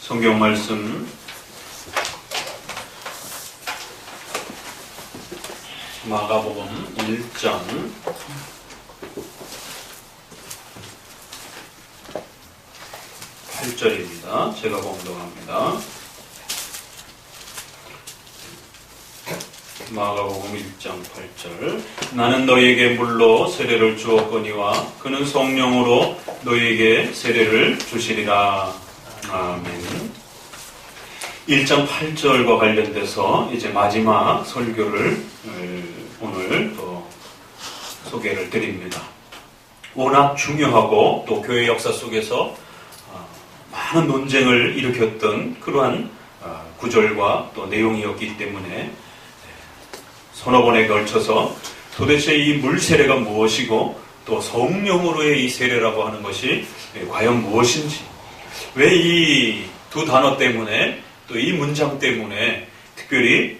성경 말씀 마가복음 1장 8절입니다. 제가 봉독합니다. 마가복음 1장 8절. 나는 너희에게 물로 세례를 주었거니와 그는 성령으로 너희에게 세례를 주시리라. 아멘. 1장 8절과 관련돼서 이제 마지막 설교를 오늘 또 소개를 드립니다. 워낙 중요하고 또 교회 역사 속에서 많은 논쟁을 일으켰던 그러한 구절과 또 내용이었기 때문에 서너 번에 걸쳐서 도대체 이 물세례가 무엇이고 또 성령으로의 이 세례라고 하는 것이 과연 무엇인지, 왜 이 두 단어 때문에 또 이 문장 때문에 특별히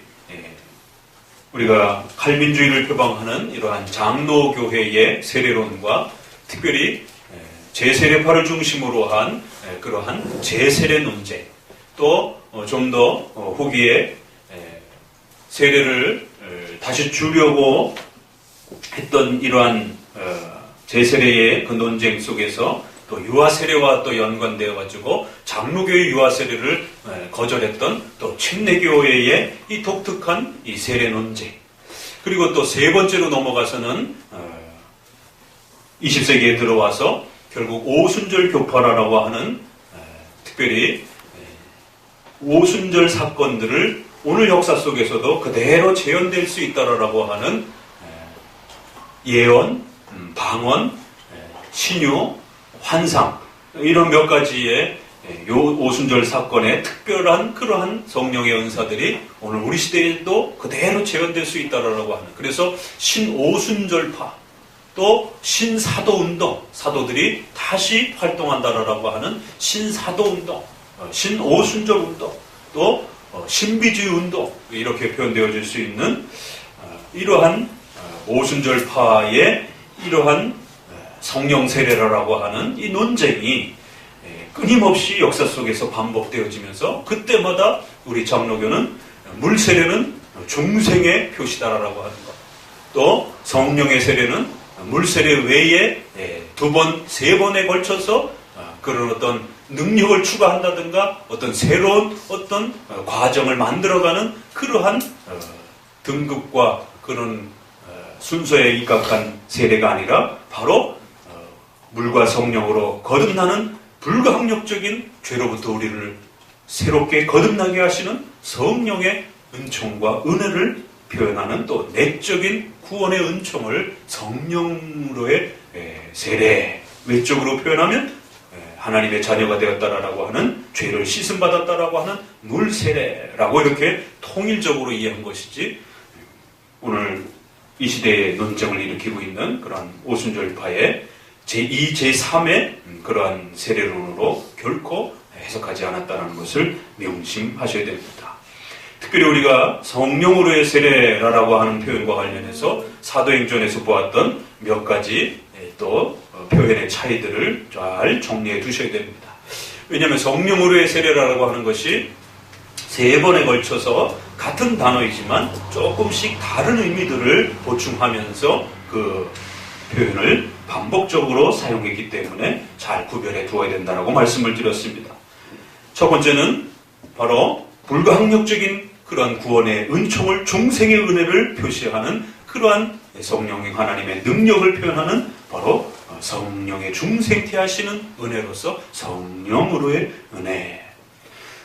우리가 칼빈주의를 표방하는 이러한 장로교회의 세례론과 특별히 제세례파를 중심으로 한 그러한 제세례 논쟁, 또 좀 더 후기에 세례를 다시 주려고 했던 이러한 제세례의 그 논쟁 속에서 또 유아세례와 또 연관되어 가지고 장로교의 유아세례를 거절했던 또 침례교회의 이 독특한 이 세례 논쟁, 그리고 또 세 번째로 넘어가서는 20세기에 들어와서 결국 오순절 교파라고 하는 특별히 오순절 사건들을 오늘 역사 속에서도 그대로 재현될 수 있다라고 하는 예언, 방언, 신유, 환상, 이런 몇 가지의 요 오순절 사건의 특별한 그러한 성령의 은사들이 오늘 우리 시대에도 그대로 재현될 수 있다라고 하는, 그래서 신오순절파 또 신사도운동, 사도들이 다시 활동한다라고 하는 신사도운동, 신오순절운동, 또 신비주의 운동, 이렇게 표현되어질 수 있는 이러한 오순절파의 이러한 성령 세례라고 하는 이 논쟁이 끊임없이 역사 속에서 반복되어지면서 그때마다 우리 장로교는 물세례는 중생의 표시다라고 하는 것, 또 성령의 세례는 물세례 외에 두 번, 세 번에 걸쳐서 그런 어떤 능력을 추가한다든가 어떤 새로운 어떤 과정을 만들어가는 그러한 등급과 그런 순서에 입각한 세례가 아니라 바로 물과 성령으로 거듭나는 불가항력적인 죄로부터 우리를 새롭게 거듭나게 하시는 성령의 은총과 은혜를 표현하는 또 내적인 구원의 은총을 성령으로의 세례, 외적으로 표현하면 하나님의 자녀가 되었다라고 하는, 죄를 씻음받았다라고 하는 물세례라고 이렇게 통일적으로 이해한 것이지, 오늘 이 시대에 논쟁을 일으키고 있는 그런 오순절파의 제2, 제3의 그러한 세례론으로 결코 해석하지 않았다는 것을 명심하셔야 됩니다. 특별히 우리가 성령으로의 세례라고 하는 표현과 관련해서 사도행전에서 보았던 몇 가지 또 표현의 차이들을 잘 정리해 두셔야 됩니다. 왜냐하면 성령으로의 세례라고 하는 것이 세 번에 걸쳐서 같은 단어이지만 조금씩 다른 의미들을 보충하면서 그 표현을 반복적으로 사용했기 때문에 잘 구별해 두어야 된다고 말씀을 드렸습니다. 첫 번째는 바로 불가항력적인 그러한 구원의 은총을, 중생의 은혜를 표시하는 그러한 성령의 하나님의 능력을 표현하는 바로 성령의 중생케 하시는 은혜로서 성령으로의 은혜.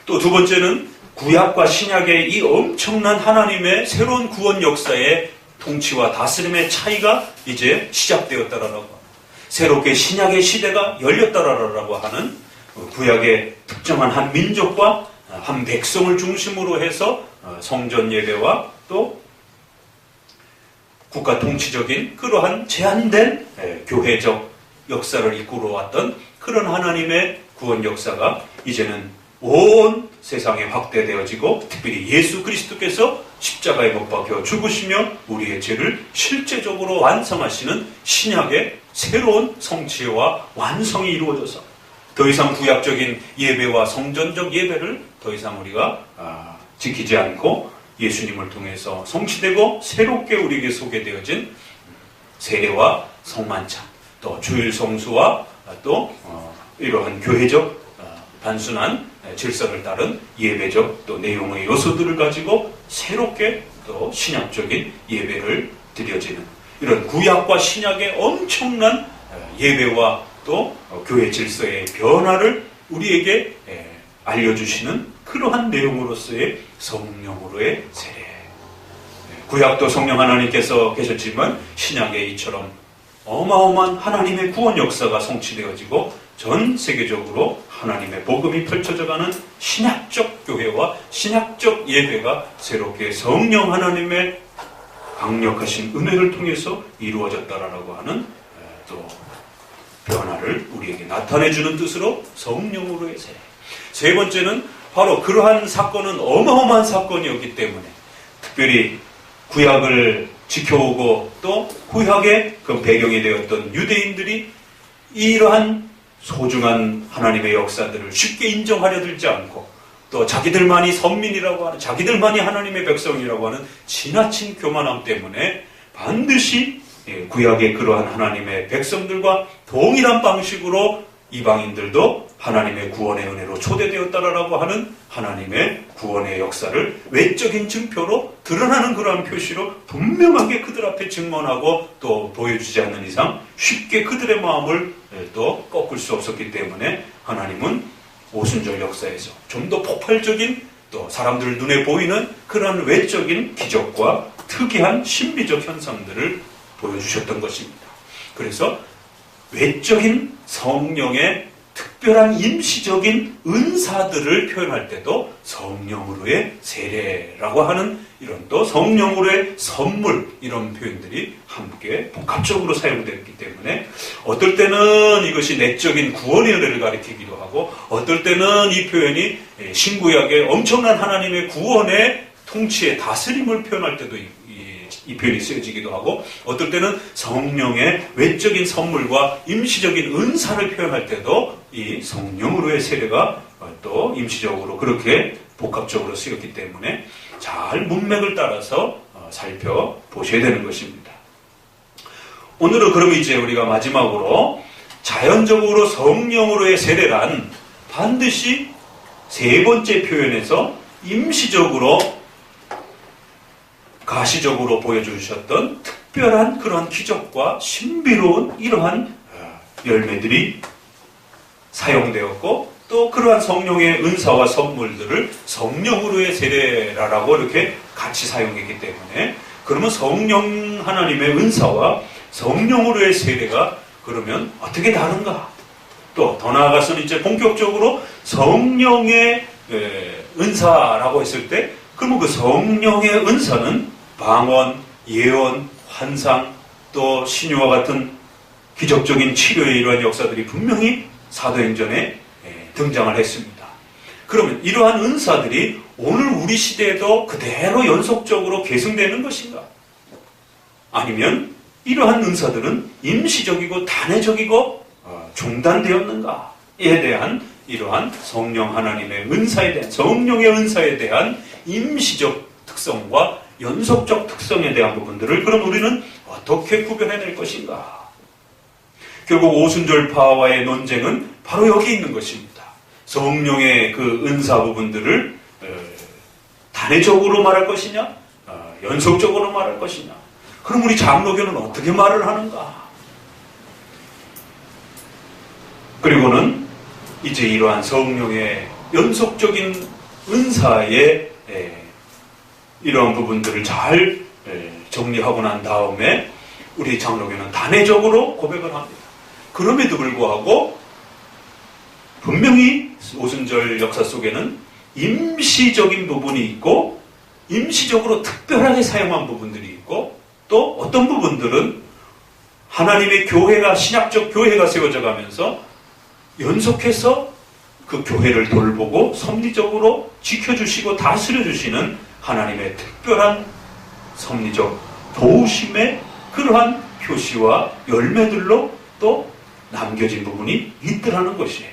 또 두 번째는 구약과 신약의 이 엄청난 하나님의 새로운 구원 역사의 통치와 다스림의 차이가 이제 시작되었다라고, 새롭게 신약의 시대가 열렸다라고 하는, 구약의 특정한 한 민족과 한 백성을 중심으로 해서 성전 예배와 또 국가 통치적인 그러한 제한된 교회적 역사를 이끌어왔던 그런 하나님의 구원 역사가 이제는 온 세상에 확대되어지고, 특별히 예수 그리스도께서 십자가에 못 박혀 죽으시며 우리의 죄를 실제적으로 완성하시는 신약의 새로운 성취와 완성이 이루어져서 더 이상 구약적인 예배와 성전적 예배를 더 이상 우리가 지키지 않고 예수님을 통해서 성취되고 새롭게 우리에게 소개되어진 세례와 성만찬, 또 주일 성수와 또 이러한 교회적 단순한 질서를 따른 예배적 또 내용의 요소들을 가지고 새롭게 또 신약적인 예배를 드려지는 이런 구약과 신약의 엄청난 예배와 또 교회 질서의 변화를 우리에게 알려주시는 그러한 내용으로서의 성령으로의 세례. 구약도 성령 하나님께서 계셨지만 신약에 이처럼 어마어마한 하나님의 구원 역사가 성취되어지고 전 세계적으로 하나님의 복음이 펼쳐져가는 신약적 교회와 신약적 예배가 새롭게 성령 하나님의 강력하신 은혜를 통해서 이루어졌다라고 하는 또 변화를 우리에게 나타내주는 뜻으로 성령으로의 세례. 세 번째는 바로 그러한 사건은 어마어마한 사건이었기 때문에 특별히 구약을 지켜오고 또 구약의 그 배경이 되었던 유대인들이 이러한 소중한 하나님의 역사들을 쉽게 인정하려 들지 않고 또 자기들만이 선민이라고 하는 자기들만이 하나님의 백성이라고 하는 지나친 교만함 때문에 반드시 구약의 그러한 하나님의 백성들과 동일한 방식으로 이방인들도 하나님의 구원의 은혜로 초대되었다라고 하는 하나님의 구원의 역사를 외적인 증표로 드러나는 그러한 표시로 분명하게 그들 앞에 증언하고 또 보여주지 않는 이상 쉽게 그들의 마음을 또 꺾을 수 없었기 때문에 하나님은 오순절 역사에서 좀 더 폭발적인 또 사람들 눈에 보이는 그러한 외적인 기적과 특이한 신비적 현상들을 보여주셨던 것입니다. 그래서 외적인 성령의 특별한 임시적인 은사들을 표현할 때도 성령으로의 세례라고 하는 이런 또 성령으로의 선물 이런 표현들이 함께 복합적으로 사용되었기 때문에 어떨 때는 이것이 내적인 구원의 은혜를 가리키기도 하고 어떨 때는 이 표현이 신구약의 엄청난 하나님의 구원의 통치의 다스림을 표현할 때도 이 표현이 쓰여지기도 하고 어떨 때는 성령의 외적인 선물과 임시적인 은사를 표현할 때도 이 성령으로의 세례가 또 임시적으로 그렇게 복합적으로 쓰였기 때문에 잘 문맥을 따라서 살펴보셔야 되는 것입니다. 오늘은 그럼 이제 우리가 마지막으로 자연적으로 성령으로의 세례란 반드시 세 번째 표현에서 임시적으로 가시적으로 보여주셨던 특별한 그러한 기적과 신비로운 이러한 열매들이 사용되었고 또 그러한 성령의 은사와 선물들을 성령으로의 세례라고 이렇게 같이 사용했기 때문에 그러면 성령 하나님의 은사와 성령으로의 세례가 그러면 어떻게 다른가? 또 더 나아가서는 이제 본격적으로 성령의 은사라고 했을 때 그러면 그 성령의 은사는 방언, 예언, 환상, 또 신유와 같은 기적적인 치료의 이러한 역사들이 분명히 사도행전에 등장을 했습니다. 그러면 이러한 은사들이 오늘 우리 시대에도 그대로 연속적으로 계승되는 것인가? 아니면 이러한 은사들은 임시적이고 단회적이고 중단되었는가에 대한 이러한 성령 하나님의 은사에 대한 성령의 은사에 대한 임시적 특성과 연속적 특성에 대한 부분들을 그럼 우리는 어떻게 구별해낼 것인가? 결국 오순절파와의 논쟁은 바로 여기 있는 것입니다. 성령의 그 은사 부분들을 단회적으로 말할 것이냐? 연속적으로 말할 것이냐? 그럼 우리 장로교는 어떻게 말을 하는가? 그리고는 이제 이러한 성령의 연속적인 은사의 이러한 부분들을 잘 정리하고 난 다음에 우리 장로교는 단회적으로 고백을 합니다. 그럼에도 불구하고 분명히 오순절 역사 속에는 임시적인 부분이 있고 임시적으로 특별하게 사용한 부분들이 있고 또 어떤 부분들은 하나님의 교회가 신약적 교회가 세워져 가면서 연속해서 그 교회를 돌보고 섭리적으로 지켜주시고 다스려주시는 하나님의 특별한 섭리적 도우심의 그러한 표시와 열매들로 또 남겨진 부분이 있더라는 것이에요.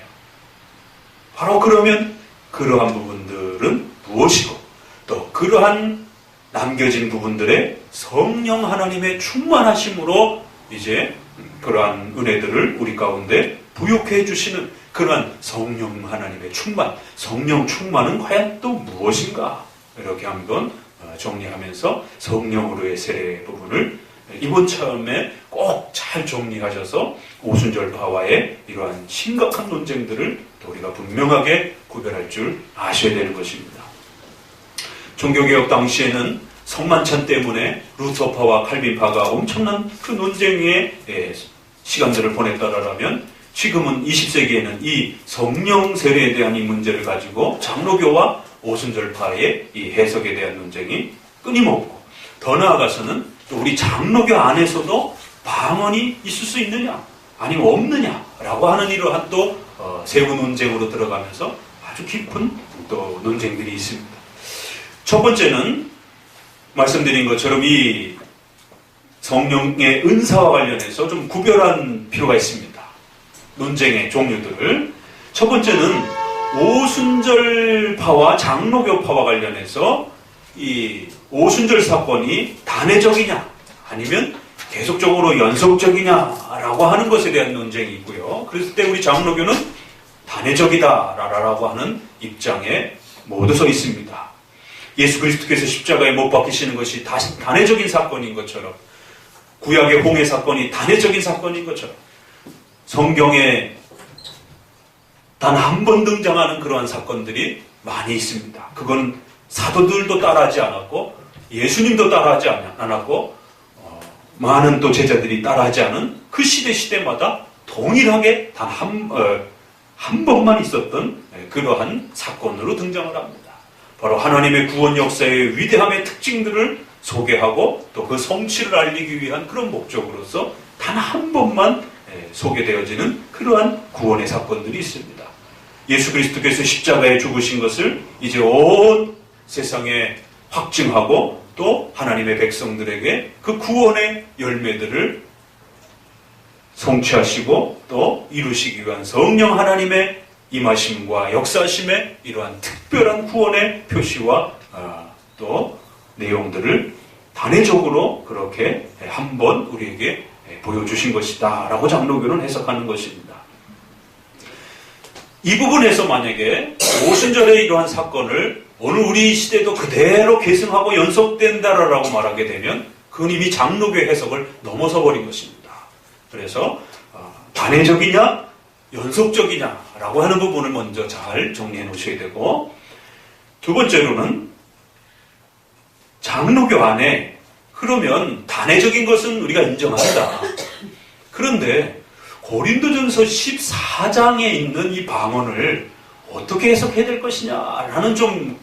바로 그러면 그러한 부분들은 무엇이고 또 그러한 남겨진 부분들의 성령 하나님의 충만하심으로 이제 그러한 은혜들을 우리 가운데 부욕해 주시는 그러한 성령 하나님의 충만, 성령 충만은 과연 또 무엇인가? 이렇게 한번 정리하면서 성령으로의 세례 부분을 이번 처음에 꼭 잘 정리하셔서 오순절파와의 이러한 심각한 논쟁들을 또 우리가 분명하게 구별할 줄 아셔야 되는 것입니다. 종교개혁 당시에는 성만찬 때문에 루터파와 칼빈파가 엄청난 그 논쟁의 시간들을 보냈다라면 지금은 20세기에는 이 성령 세례에 대한 이 문제를 가지고 장로교와 오순절파의 이 해석에 대한 논쟁이 끊임없고 더 나아가서는 또 우리 장로교 안에서도 방언이 있을 수 있느냐 아니면 없느냐라고 하는 이러한 또 세부 논쟁으로 들어가면서 아주 깊은 또 논쟁들이 있습니다. 첫 번째는 말씀드린 것처럼 이 성령의 은사와 관련해서 좀 구별한 필요가 있습니다. 논쟁의 종류들을. 첫 번째는 오순절파와 장로교파와 관련해서 이 오순절 사건이 단회적이냐 아니면 계속적으로 연속적이냐라고 하는 것에 대한 논쟁이 있고요. 그랬을 때 우리 장로교는 단회적이다라고 하는 입장에 모두 서 있습니다. 예수 그리스도께서 십자가에 못 박히시는 것이 단회적인 사건인 것처럼 구약의 홍해 사건이 단회적인 사건인 것처럼 성경에 단 한 번 등장하는 그러한 사건들이 많이 있습니다. 그건 사도들도 따라하지 않았고 예수님도 따라하지 않았고 많은 또 제자들이 따라하지 않은 그 시대마다 동일하게 단 한 번만 있었던 그러한 사건으로 등장을 합니다. 바로 하나님의 구원 역사의 위대함의 특징들을 소개하고 또 그 성취를 알리기 위한 그런 목적으로서 단 한 번만 소개되어지는 그러한 구원의 사건들이 있습니다. 예수 그리스도께서 십자가에 죽으신 것을 이제 온 세상에 확증하고 또 하나님의 백성들에게 그 구원의 열매들을 성취하시고 또 이루시기 위한 성령 하나님의 임하심과 역사하심의 이러한 특별한 구원의 표시와 또 내용들을 단회적으로 그렇게 한번 우리에게 보여주신 것이다 라고 장로교는 해석하는 것입니다. 이 부분에서 만약에 오순절의 이러한 사건을 오늘 우리 시대도 그대로 계승하고 연속된다라고 말하게 되면 그건 이미 장로교의 해석을 넘어서 버린 것입니다. 그래서 단회적이냐 연속적이냐라고 하는 부분을 먼저 잘 정리해 놓으셔야 되고, 두 번째로는 장로교 안에 그러면 단회적인 것은 우리가 인정한다. 그런데 고린도전서 14장에 있는 이 방언을 어떻게 해석해야 될 것이냐라는 좀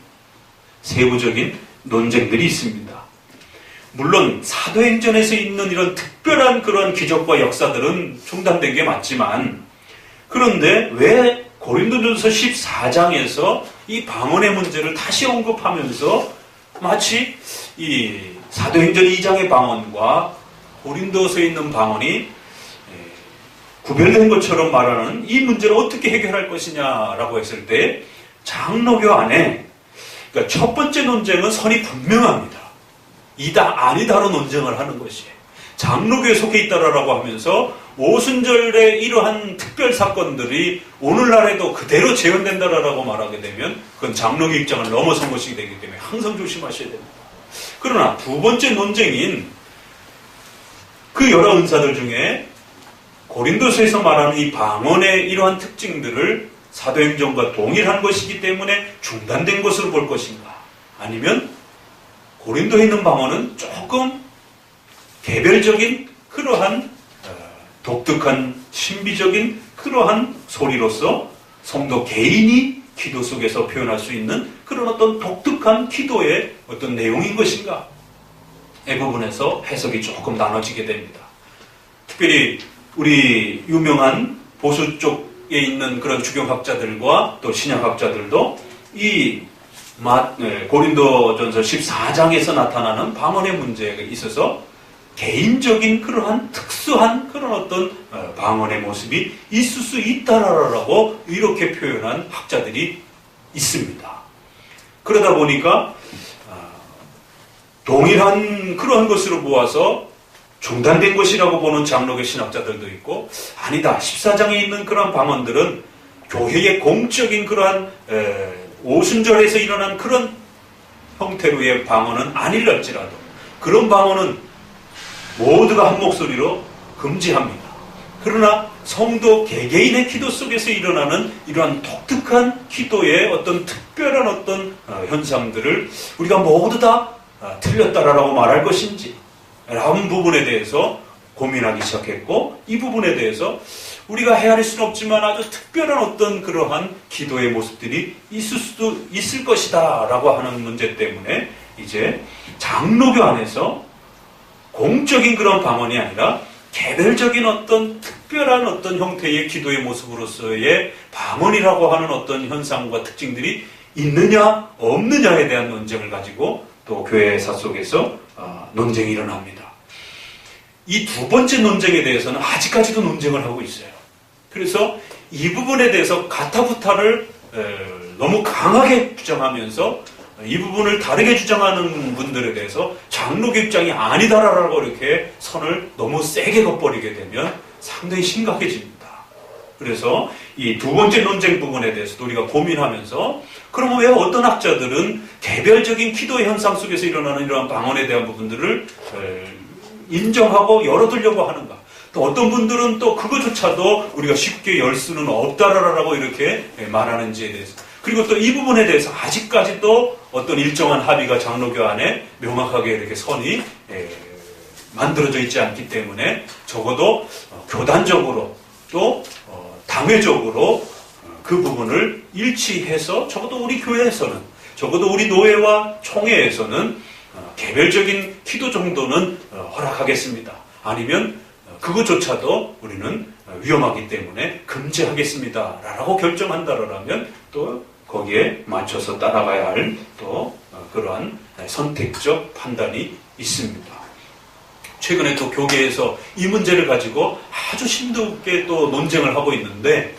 세부적인 논쟁들이 있습니다. 물론 사도행전에서 있는 이런 특별한 그런 기적과 역사들은 중단된 게 맞지만, 그런데 왜 고린도전서 14장에서 이 방언의 문제를 다시 언급하면서 마치 이 사도행전 2장의 방언과 고린도서에 있는 방언이 구별된 것처럼 말하는 이 문제를 어떻게 해결할 것이냐라고 했을 때, 장로교 안에 그러니까 첫 번째 논쟁은 선이 분명합니다. 이다 아니다로 논쟁을 하는 것이에요. 장로교에 속해 있다라고 하면서 오순절의 이러한 특별 사건들이 오늘날에도 그대로 재현된다라고 말하게 되면 그건 장로교 입장을 넘어선 것이기 되기 때문에 항상 조심하셔야 됩니다. 그러나 두 번째 논쟁인 그 여러 은사들 중에 고린도서에서 말하는 이 방언의 이러한 특징들을 사도행전과 동일한 것이기 때문에 중단된 것으로 볼 것인가, 아니면 고린도에 있는 방언은 조금 개별적인 그러한 독특한 신비적인 그러한 소리로서 성도 개인이 기도 속에서 표현할 수 있는 그런 어떤 독특한 기도의 어떤 내용인 것인가, 이 부분에서 해석이 조금 나눠지게 됩니다. 특별히 우리 유명한 보수 쪽에 있는 그런 주경학자들과 또 신약학자들도 이 고린도전서 14장에서 나타나는 방언의 문제에 있어서 개인적인 그러한 특수한 그런 어떤 방언의 모습이 있을 수 있다라고 이렇게 표현한 학자들이 있습니다. 그러다 보니까 동일한 그런 것으로 모아서 중단된 것이라고 보는 장로교 신학자들도 있고, 아니다, 14장에 있는 그런 방언들은 교회의 공적인 그러한 오순절에서 일어난 그런 형태로의 방언은 아닐지라도 그런 방언은 모두가 한 목소리로 금지합니다. 그러나 성도 개개인의 기도 속에서 일어나는 이러한 독특한 기도의 어떤 특별한 어떤 현상들을 우리가 모두 다 틀렸다라고 말할 것인지 라는 부분에 대해서 고민하기 시작했고, 이 부분에 대해서 우리가 헤아릴 수는 없지만 아주 특별한 어떤 그러한 기도의 모습들이 있을 수도 있을 것이다 라고 하는 문제 때문에 이제 장로교 안에서 공적인 그런 방언이 아니라 개별적인 어떤 특별한 어떤 형태의 기도의 모습으로서의 방언이라고 하는 어떤 현상과 특징들이 있느냐 없느냐에 대한 논쟁을 가지고 또 교회사 속에서 논쟁이 일어납니다. 이 두 번째 논쟁에 대해서는 아직까지도 논쟁을 하고 있어요. 그래서 이 부분에 대해서 가타부타를 너무 강하게 주장하면서 이 부분을 다르게 주장하는 분들에 대해서 장로교 입장이 아니다라고 이렇게 선을 너무 세게 긋버리게 되면 상당히 심각해집니다. 그래서 이 두 번째 논쟁 부분에 대해서도 우리가 고민하면서, 그러면 왜 어떤 학자들은 개별적인 기도의 현상 속에서 일어나는 이러한 방언에 대한 부분들을 인정하고 열어두려고 하는가? 또 어떤 분들은 또 그거조차도 우리가 쉽게 열 수는 없다라고 이렇게 말하는지에 대해서, 그리고 또 이 부분에 대해서 아직까지도 어떤 일정한 합의가 장로교 안에 명확하게 이렇게 선이 만들어져 있지 않기 때문에 적어도 교단적으로 또 당회적으로 그 부분을 일치해서 적어도 우리 교회에서는, 적어도 우리 노회와 총회에서는 개별적인 기도 정도는 허락하겠습니다. 아니면 그것조차도 우리는 위험하기 때문에 금지하겠습니다 라고 결정한다라면 또 거기에 맞춰서 따라가야 할 또 그러한 선택적 판단이 있습니다. 최근에 또 교계에서 이 문제를 가지고 아주 심도있게 또 논쟁을 하고 있는데,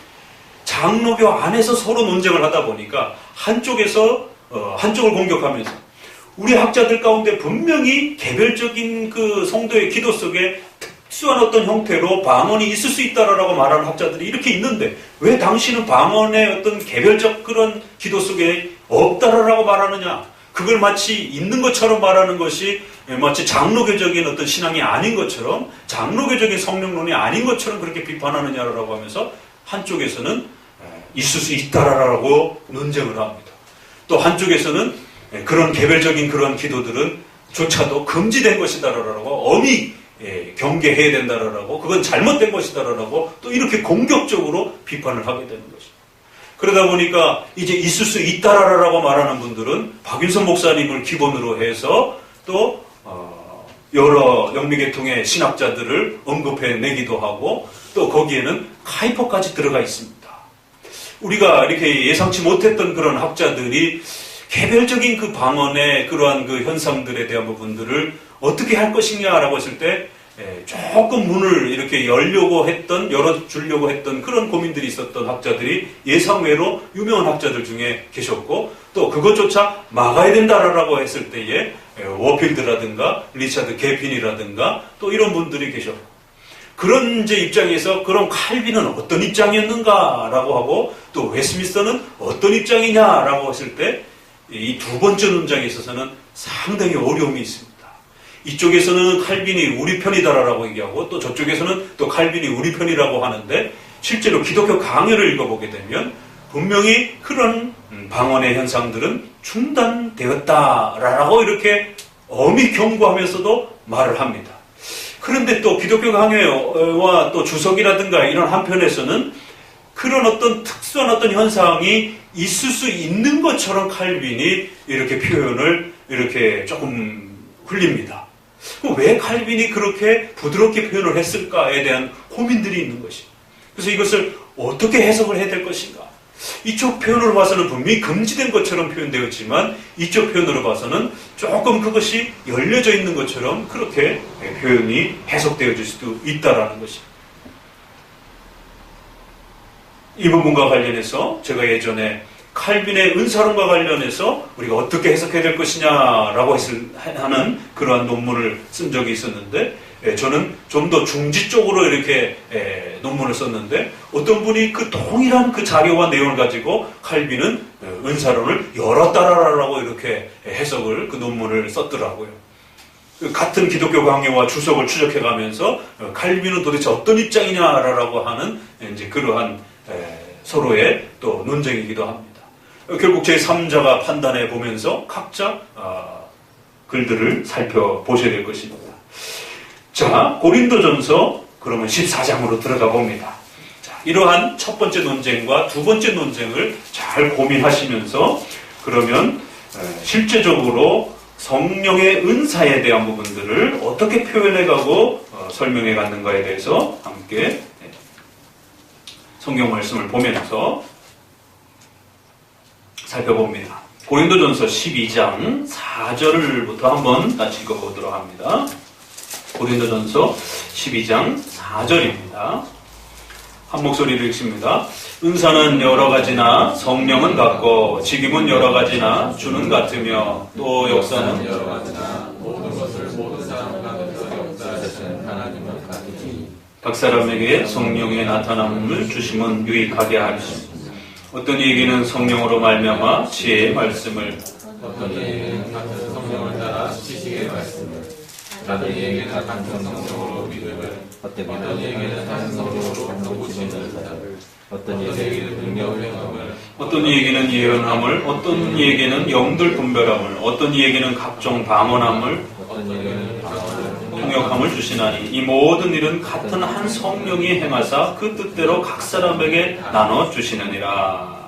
장로교 안에서 서로 논쟁을 하다 보니까 한쪽에서 한쪽을 공격하면서 우리 학자들 가운데 분명히 개별적인 그 성도의 기도 속에 특수한 어떤 형태로 방언이 있을 수 있다라고 말하는 학자들이 이렇게 있는데 왜 당신은 방언의 어떤 개별적 그런 기도 속에 없다라고 말하느냐? 그걸 마치 있는 것처럼 말하는 것이 마치 장로교적인 어떤 신앙이 아닌 것처럼, 장로교적인 성령론이 아닌 것처럼 그렇게 비판하느냐라고 하면서 한쪽에서는 있을 수 있다라고 논쟁을 합니다. 또 한쪽에서는 그런 개별적인 그런 기도들은 조차도 금지된 것이다라고 엄히 경계해야 된다라고, 그건 잘못된 것이다라고 또 이렇게 공격적으로 비판을 하게 되는 것입니다. 그러다 보니까 이제 있을 수 있다라고 말하는 분들은 박윤선 목사님을 기본으로 해서 또 여러 영미계통의 신학자들을 언급해내기도 하고, 또 거기에는 카이퍼까지 들어가 있습니다. 우리가 이렇게 예상치 못했던 그런 학자들이 개별적인 그 방언의 그러한 그 현상들에 대한 부분들을 어떻게 할 것이냐라고 했을 때 조금 문을 이렇게 열어주려고 했던 그런 고민들이 있었던 학자들이 예상외로 유명한 학자들 중에 계셨고, 또 그것조차 막아야 된다라고 했을 때에 워필드라든가 리차드 개핀이라든가 또 이런 분들이 계셨고, 그런 이제 입장에서 그럼 칼빈은 어떤 입장이었는가라고 하고 또 웨스민스터는 어떤 입장이냐라고 했을 때 이 두 번째 논쟁에 있어서는 상당히 어려움이 있습니다. 이쪽에서는 칼빈이 우리 편이다라고 얘기하고 또 저쪽에서는 또 칼빈이 우리 편이라고 하는데, 실제로 기독교 강요를 읽어보게 되면 분명히 그런 방언의 현상들은 중단되었다라고 이렇게 엄히 경고하면서도 말을 합니다. 그런데 또 기독교 강요와 또 주석이라든가 이런 한편에서는 그런 어떤 특수한 어떤 현상이 있을 수 있는 것처럼 칼빈이 이렇게 표현을 이렇게 조금 흘립니다. 왜 칼빈이 그렇게 부드럽게 표현을 했을까에 대한 고민들이 있는 것입니다. 그래서 이것을 어떻게 해석을 해야 될 것인가? 이쪽 표현으로 봐서는 분명히 금지된 것처럼 표현되었지만 이쪽 표현으로 봐서는 조금 그것이 열려져 있는 것처럼 그렇게 표현이 해석되어질 수도 있다라는 것입니다. 이 부분과 관련해서 제가 예전에 칼빈의 은사론과 관련해서 우리가 어떻게 해석해야 될 것이냐라고 하는 그러한 논문을 쓴 적이 있었는데, 저는 좀 더 중지 쪽으로 이렇게 논문을 썼는데, 어떤 분이 그 동일한 그 자료와 내용을 가지고 칼빈은 은사론을 열었다라고 이렇게 해석을, 그 논문을 썼더라고요. 같은 기독교 강요와 주석을 추적해가면서 칼빈은 도대체 어떤 입장이냐라고 하는 이제 그러한 서로의 또 논쟁이기도 합니다. 결국 제3자가 판단해 보면서 각자 글들을 살펴보셔야 될 것입니다. 자, 고린도전서 그러면 14장으로 들어가 봅니다. 자, 이러한 첫 번째 논쟁과 두 번째 논쟁을 잘 고민하시면서 그러면 실제적으로 성령의 은사에 대한 부분들을 어떻게 표현해가고 설명해 갔는가에 대해서 함께 성경 말씀을 보면서 살펴봅니다. 고린도전서 12장 4절부터 한번 같이 읽어보도록 합니다. 고린도전서 12장 4절입니다. 한 목소리로 읽습니다. 은사는 여러 가지나 성령은 같고 직임은 여러 가지나 주는 같으며 또 역사는 여러 가지나 모든 것을 모든 사람 가운데서 역사하시는 하나님은 같으니 각 사람에게 성령의 나타남을 주심은 유익하게 하시니 어떤 이에게는 성령으로 말미암아 지혜의 말씀을, 어떤 이에게는 같은 성령을 따라 지식의 말씀을, 다른 이에게는 같은 성령으로 믿음을, 어떤 이에게는 다른 성령으로 도우시는 자를, 어떤 이에게는 능력을 행함을, 어떤 이에게는 예언함을, 어떤 이에게는 영들 분별함을, 어떤 이에게는 각종 방언함을, 어떤 이에게는 통역함을 주시나니 이 모든 일은 같은 한 성령이 행하사 그 뜻대로 각 사람에게 나눠 주시느니라.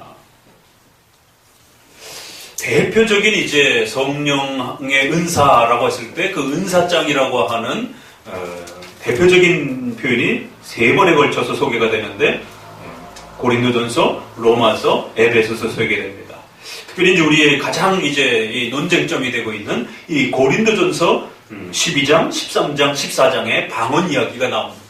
대표적인 이제 성령의 은사라고 했을 때 그 은사장이라고 하는 대표적인 표현이 세 번에 걸쳐서 소개가 되는데 고린도전서, 로마서, 에베소서 소개됩니다. 특별히 이제 우리의 가장 이제 이 논쟁점이 되고 있는 이 고린도전서 12장, 13장, 14장의 방언 이야기가 나옵니다.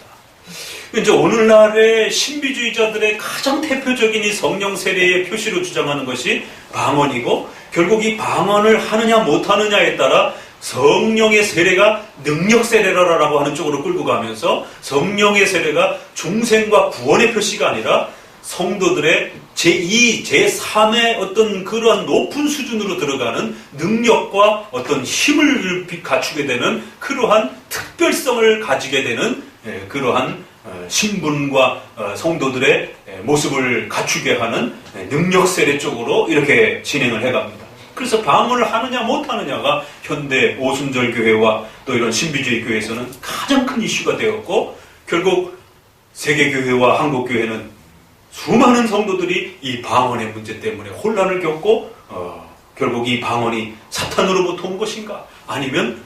이제 오늘날의 신비주의자들의 가장 대표적인 이 성령 세례의 표시로 주장하는 것이 방언이고, 결국 이 방언을 하느냐 못하느냐에 따라 성령의 세례가 능력 세례라고 하는 쪽으로 끌고 가면서 성령의 세례가 중생과 구원의 표시가 아니라 성도들의 제2, 제3의 어떤 그러한 높은 수준으로 들어가는 능력과 어떤 힘을 갖추게 되는 그러한 특별성을 가지게 되는 그러한 신분과 성도들의 모습을 갖추게 하는 능력 세례 쪽으로 이렇게 진행을 해갑니다. 그래서 방언을 하느냐 못하느냐가 현대 오순절 교회와 또 이런 신비주의 교회에서는 가장 큰 이슈가 되었고, 결국 세계교회와 한국교회는 수많은 성도들이 이 방언의 문제 때문에 혼란을 겪고 결국 이 방언이 사탄으로부터 온 것인가, 아니면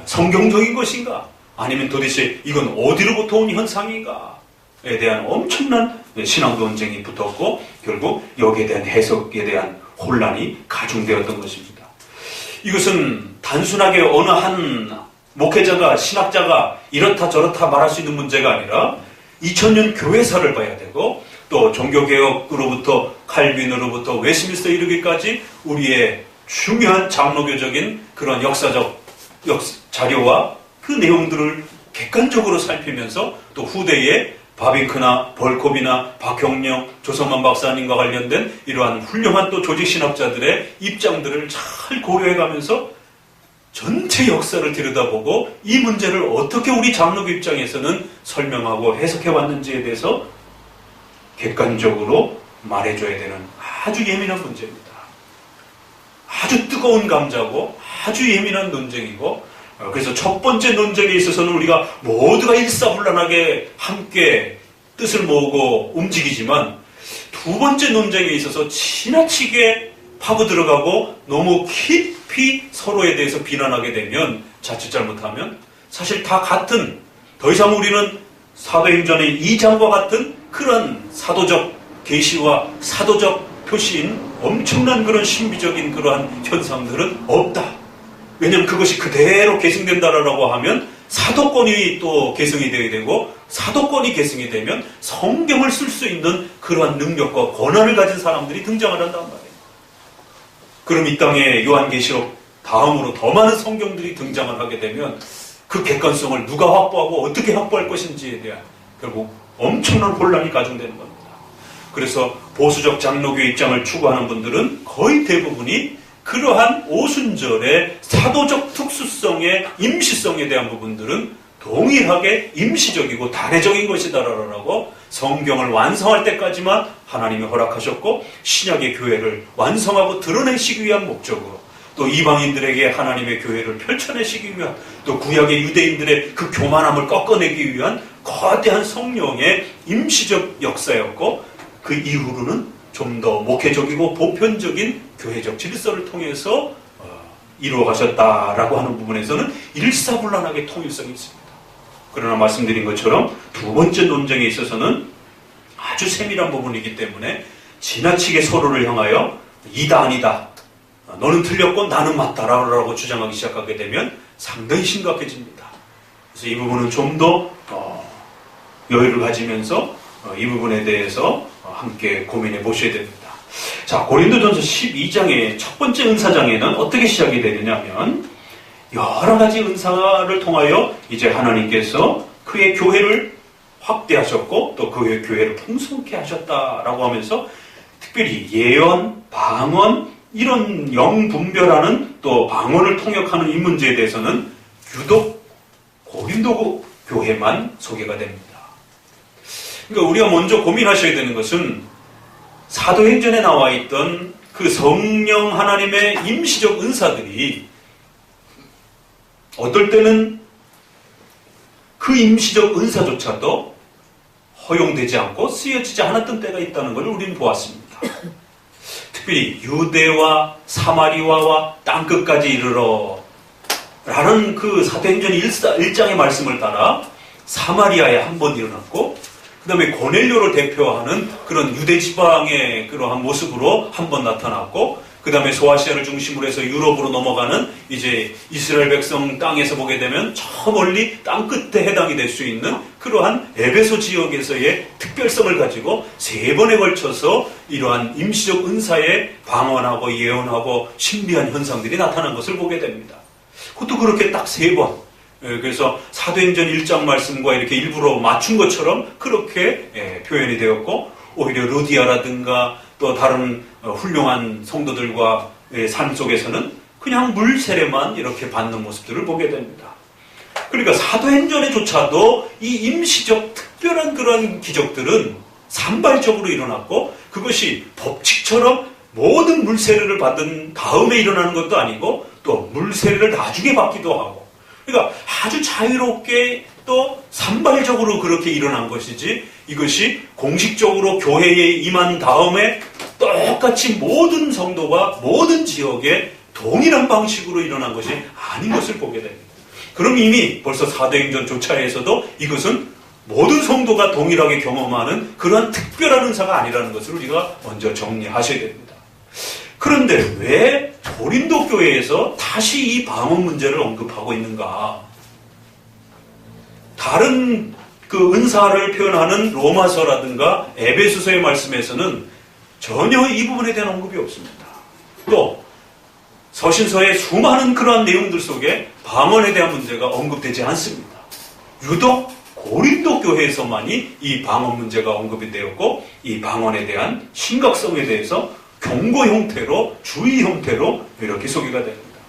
성경적인 것인가, 아니면 도대체 이건 어디로부터 온 현상인가에 대한 엄청난 신앙 논쟁이 붙었고, 결국 여기에 대한 해석에 대한 혼란이 가중되었던 것입니다. 이것은 단순하게 어느 한 목회자가, 신학자가 이렇다 저렇다 말할 수 있는 문제가 아니라 2000년 교회사를 봐야 되고, 또 종교개혁으로부터 칼빈으로부터 웨스민스터 이르기까지 우리의 중요한 장로교적인 그런 역사적 자료와 그 내용들을 객관적으로 살피면서 또 후대의 바빙크나 벌콥이나 박형령, 조성만 박사님과 관련된 이러한 훌륭한 또 조직신학자들의 입장들을 잘 고려해가면서 전체 역사를 들여다보고 이 문제를 어떻게 우리 장로교 입장에서는 설명하고 해석해왔는지에 대해서 객관적으로 말해줘야 되는 아주 예민한 문제입니다. 아주 뜨거운 감자고 아주 예민한 논쟁이고, 그래서 첫 번째 논쟁에 있어서는 우리가 모두가 일사불란하게 함께 뜻을 모으고 움직이지만, 두 번째 논쟁에 있어서 지나치게 파고 들어가고 너무 깊이 서로에 대해서 비난하게 되면, 자칫 잘못하면 사실 다 같은, 더 이상 우리는 사도행전의 2장과 같은 그런 사도적 계시와 사도적 표시인 엄청난 그런 신비적인 그러한 현상들은 없다. 왜냐하면 그것이 그대로 계승된다라고 하면 사도권이 또 계승이 되어야 되고, 사도권이 계승이 되면 성경을 쓸 수 있는 그러한 능력과 권한을 가진 사람들이 등장을 한단 말이에요. 그럼 이 땅에 요한계시록 다음으로 더 많은 성경들이 등장을 하게 되면 그 객관성을 누가 확보하고 어떻게 확보할 것인지에 대한 결국 엄청난 혼란이 가중되는 겁니다. 그래서 보수적 장로교의 입장을 추구하는 분들은 거의 대부분이 그러한 오순절의 사도적 특수성의 임시성에 대한 부분들은 동일하게 임시적이고 단회적인 것이다라고 성경을 완성할 때까지만 하나님이 허락하셨고, 신약의 교회를 완성하고 드러내시기 위한 목적으로, 또 이방인들에게 하나님의 교회를 펼쳐내시기 위한, 또 구약의 유대인들의 그 교만함을 꺾어내기 위한 거대한 성령의 임시적 역사였고, 그 이후로는 좀 더 목회적이고 보편적인 교회적 질서를 통해서 이루어가셨다라고 하는 부분에서는 일사불란하게 통일성이 있습니다. 그러나 말씀드린 것처럼 두 번째 논쟁에 있어서는 아주 세밀한 부분이기 때문에 지나치게 서로를 향하여 이다 아니다, 너는 틀렸고 나는 맞다라고 주장하기 시작하게 되면 상당히 심각해집니다. 그래서 이 부분은 좀 더 여유를 가지면서 이 부분에 대해서 함께 고민해 보셔야 됩니다. 자, 고린도전서 12장의 첫 번째 은사장에는 어떻게 시작이 되느냐면, 여러 가지 은사를 통하여 이제 하나님께서 그의 교회를 확대하셨고 또 그의 교회를 풍성케 하셨다라고 하면서 특별히 예언, 방언, 이런 영분별하는 또 방언을 통역하는 이 문제에 대해서는 유독 고린도 교회만 소개가 됩니다. 그러니까 우리가 먼저 고민하셔야 되는 것은 사도행전에 나와 있던 그 성령 하나님의 임시적 은사들이 어떨 때는 그 임시적 은사조차도 허용되지 않고 쓰여지지 않았던 때가 있다는 것을 우리는 보았습니다. 특별히 유대와 사마리아와 땅끝까지 이르러 라는 그 사도행전 1장의 말씀을 따라 사마리아에 한 번 일어났고, 그 다음에 고넬료를 대표하는 그런 유대 지방의 그러한 모습으로 한 번 나타났고, 그 다음에 소아시아를 중심으로 해서 유럽으로 넘어가는 이제 이스라엘 백성 땅에서 보게 되면 저 멀리 땅끝에 해당이 될 수 있는 그러한 에베소 지역에서의 특별성을 가지고 세 번에 걸쳐서 이러한 임시적 은사에 방언하고 예언하고 신비한 현상들이 나타난 것을 보게 됩니다. 그것도 그렇게 딱 세 번. 그래서 사도행전 1장 말씀과 이렇게 일부러 맞춘 것처럼 그렇게 표현이 되었고, 오히려 루디아라든가 또 다른 훌륭한 성도들과의 삶 속에서는 그냥 물 세례만 이렇게 받는 모습들을 보게 됩니다. 그러니까 사도행전에조차도 이 임시적 특별한 그런 기적들은 산발적으로 일어났고, 그것이 법칙처럼 모든 물 세례를 받은 다음에 일어나는 것도 아니고 또 물 세례를 나중에 받기도 하고, 그러니까 아주 자유롭게 또 산발적으로 그렇게 일어난 것이지, 이것이 공식적으로 교회에 임한 다음에 똑같이 모든 성도가 모든 지역에 동일한 방식으로 일어난 것이 아닌 것을 보게 됩니다. 그럼 이미 벌써 사도행전조차에서도 이것은 모든 성도가 동일하게 경험하는 그러한 특별한 은사가 아니라는 것을 우리가 먼저 정리하셔야 됩니다. 그런데 왜 고린도 교회에서 다시 이 방언 문제를 언급하고 있는가? 다른 그 은사를 표현하는 로마서라든가 에베소서의 말씀에서는 전혀 이 부분에 대한 언급이 없습니다. 또 서신서의 수많은 그러한 내용들 속에 방언에 대한 문제가 언급되지 않습니다. 유독 고린도 교회에서만이 이 방언 문제가 언급이 되었고, 이 방언에 대한 심각성에 대해서 경고 형태로, 주의 형태로 이렇게 소개가 됩니다.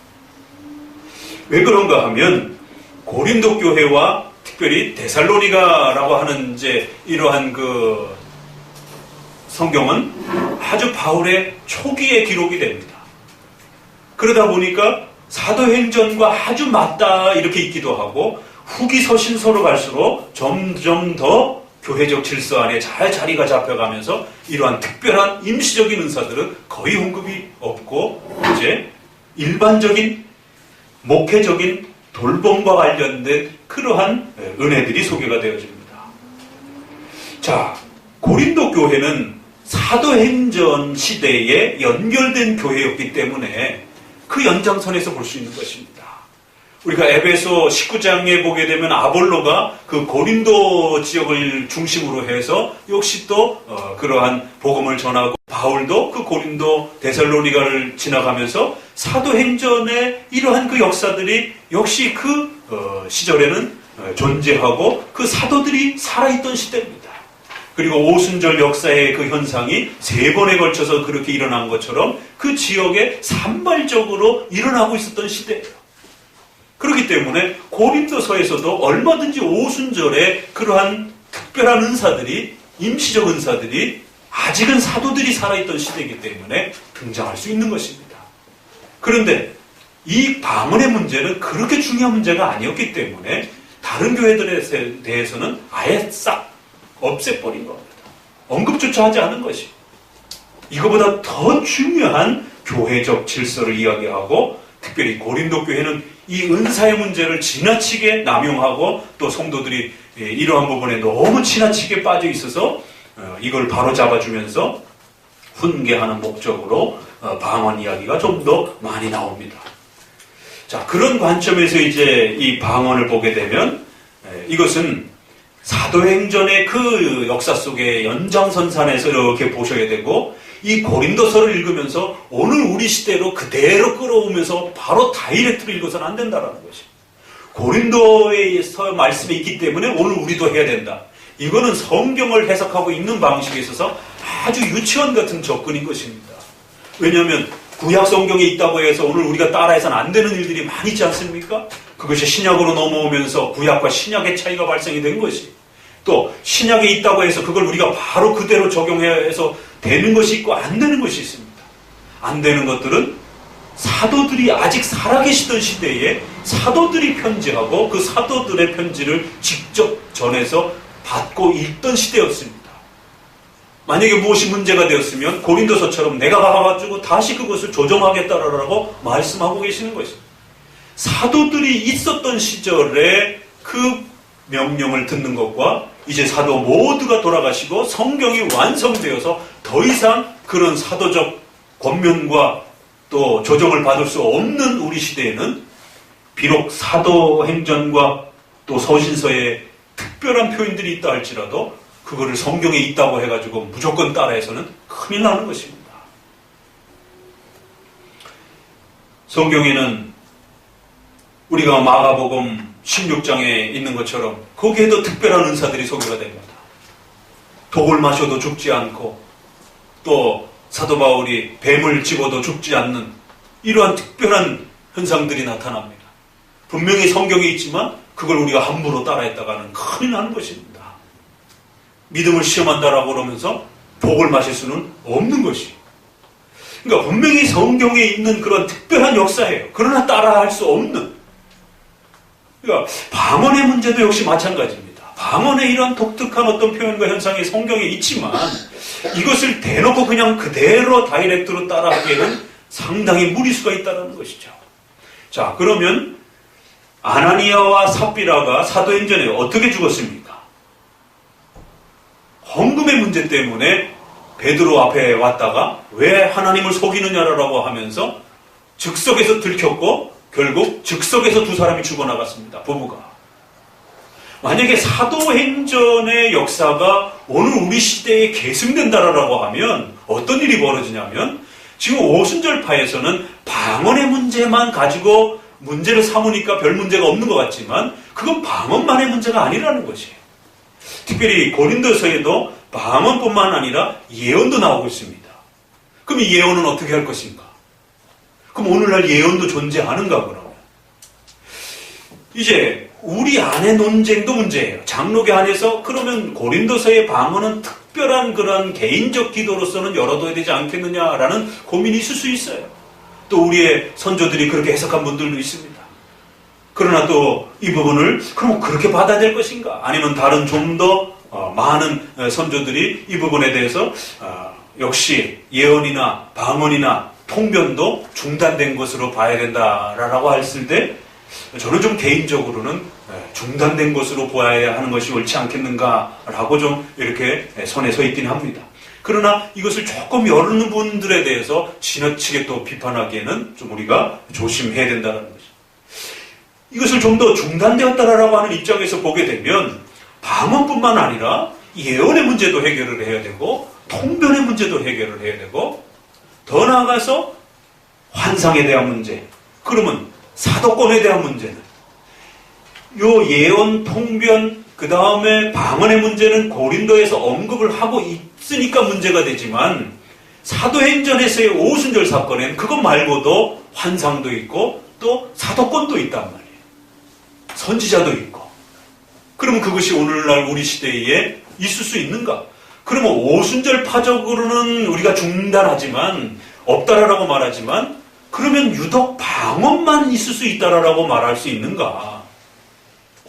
왜 그런가 하면 고린도 교회와 특별히 데살로니가라고 하는 이제 이러한 그 성경은 아주 바울의 초기에 기록이 됩니다. 그러다 보니까 사도행전과 아주 맞닿아 이렇게 있기도 하고, 후기 서신서로 갈수록 점점 더 교회적 질서 안에 잘 자리가 잡혀가면서 이러한 특별한 임시적인 은사들은 거의 언급이 없고, 이제 일반적인 목회적인 돌봄과 관련된 그러한 은혜들이 소개가 되어집니다. 자, 고린도 교회는 사도행전 시대에 연결된 교회였기 때문에 그 연장선에서 볼 수 있는 것입니다. 우리가 에베소 19장에 보게 되면 아볼로가 그 고린도 지역을 중심으로 해서 역시 또 그러한 복음을 전하고, 바울도 그 고린도 데살로니가를 지나가면서 사도행전의 이러한 그 역사들이 역시 그 시절에는 존재하고 그 사도들이 살아있던 시대입니다. 그리고 오순절 역사의 그 현상이 3번에 걸쳐서 그렇게 일어난 것처럼 그 지역에 산발적으로 일어나고 있었던 시대예요. 그렇기 때문에 고린도서에서도 얼마든지 오순절에 그러한 특별한 은사들이, 임시적 은사들이 아직은 사도들이 살아있던 시대이기 때문에 등장할 수 있는 것입니다. 그런데 이 방언의 문제는 그렇게 중요한 문제가 아니었기 때문에 다른 교회들에 대해서는 아예 싹 없애버린 겁니다. 언급조차 하지 않은 것이. 이거보다 더 중요한 교회적 질서를 이야기하고, 특별히 고린도 교회는 이 은사의 문제를 지나치게 남용하고 또 성도들이 이러한 부분에 너무 지나치게 빠져 있어서 이걸 바로 잡아주면서 훈계하는 목적으로 방언 이야기가 좀 더 많이 나옵니다. 자, 그런 관점에서 이제 이 방언을 보게 되면 이것은 사도행전의 그 역사 속의 연장선상에서 이렇게 보셔야 되고, 이 고린도서를 읽으면서 오늘 우리 시대로 그대로 끌어오면서 바로 다이렉트로 읽어서는 안 된다는 것입니다. 고린도에서 말씀이 있기 때문에 오늘 우리도 해야 된다. 이거는 성경을 해석하고 있는 방식에 있어서 아주 유치원 같은 접근인 것입니다. 왜냐하면 구약 성경에 있다고 해서 오늘 우리가 따라해서는 안 되는 일들이 많이 있지 않습니까? 그것이 신약으로 넘어오면서 구약과 신약의 차이가 발생이 된 것이, 또 신약에 있다고 해서 그걸 우리가 바로 그대로 적용해서 되는 것이 있고 안 되는 것이 있습니다. 안 되는 것들은 사도들이 아직 살아계시던 시대에 사도들이 편지하고 그 사도들의 편지를 직접 전해서 받고 읽던 시대였습니다. 만약에 무엇이 문제가 되었으면 고린도서처럼 내가 가가지고 다시 그것을 조정하겠다라고 말씀하고 계시는 것입니다. 사도들이 있었던 시절에 그 명령을 듣는 것과 이제 사도 모두가 돌아가시고 성경이 완성되어서 더 이상 그런 사도적 권면과 또 조정을 받을 수 없는 우리 시대에는 비록 사도행전과 또 서신서에 특별한 표현들이 있다 할지라도 그거를 성경에 있다고 해가지고 무조건 따라해서는 큰일 나는 것입니다. 성경에는 우리가 마가복음 16장에 있는 것처럼 거기에도 특별한 은사들이 소개가 됩니다. 독을 마셔도 죽지 않고 또 사도 바울이 뱀을 집어도 죽지 않는 이러한 특별한 현상들이 나타납니다. 분명히 성경에 있지만 그걸 우리가 함부로 따라했다가는 큰일 나는 것입니다. 믿음을 시험한다라고 그러면서 독을 마실 수는 없는 것이. 그러니까 분명히 성경에 있는 그런 특별한 역사예요. 그러나 따라할 수 없는. 그러니까 방언의 문제도 역시 마찬가지입니다. 방언의 이런 독특한 어떤 표현과 현상이 성경에 있지만 이것을 대놓고 그냥 그대로 다이렉트로 따라하기에는 상당히 무리수가 있다는 것이죠. 자, 그러면 아나니아와 삽비라가 사도행전에 어떻게 죽었습니까? 헌금의 문제 때문에 베드로 앞에 왔다가 왜 하나님을 속이느냐라고 하면서 즉석에서 들켰고 결국 즉석에서 두 사람이 죽어나갔습니다. 부부가. 만약에 사도행전의 역사가 오늘 우리 시대에 계승된다라고 하면 어떤 일이 벌어지냐면 지금 오순절파에서는 방언의 문제만 가지고 문제를 삼으니까 별 문제가 없는 것 같지만 그건 방언만의 문제가 아니라는 것이에요. 특별히 고린도서에도 방언뿐만 아니라 예언도 나오고 있습니다. 그럼 이 예언은 어떻게 할 것인가? 그럼 오늘날 예언도 존재하는가 그러면? 이제 우리 안의 논쟁도 문제예요. 장로교 안에서 그러면 고린도서의 방언은 특별한 그런 개인적 기도로서는 열어둬야 되지 않겠느냐라는 고민이 있을 수 있어요. 또 우리의 선조들이 그렇게 해석한 분들도 있습니다. 그러나 또 이 부분을 그럼 그렇게 받아야 될 것인가? 아니면 다른 좀 더 많은 선조들이 이 부분에 대해서 역시 예언이나 방언이나 통변도 중단된 것으로 봐야 된다라고 했을 때 저는 좀 개인적으로는 중단된 것으로 보아야 하는 것이 옳지 않겠는가라고 좀 이렇게 선에 서 있긴 합니다. 그러나 이것을 조금 여르는 분들에 대해서 지나치게 또 비판하기에는 좀 우리가 조심해야 된다는 것이죠. 이것을 좀 더 중단되었다라고 하는 입장에서 보게 되면 방언뿐만 아니라 예언의 문제도 해결을 해야 되고 통변의 문제도 해결을 해야 되고 더 나아가서 환상에 대한 문제, 그러면 사도권에 대한 문제는 요 예언, 통변, 그 다음에 방언의 문제는 고린도에서 언급을 하고 있으니까 문제가 되지만 사도행전에서의 오순절 사건에는 그것 말고도 환상도 있고 또 사도권도 있단 말이에요. 선지자도 있고. 그러면 그것이 오늘날 우리 시대에 있을 수 있는가? 그러면 오순절 파적으로는 우리가 중단하지만 없다라고 말하지만 그러면 유독 방언만 있을 수 있다라고 말할 수 있는가?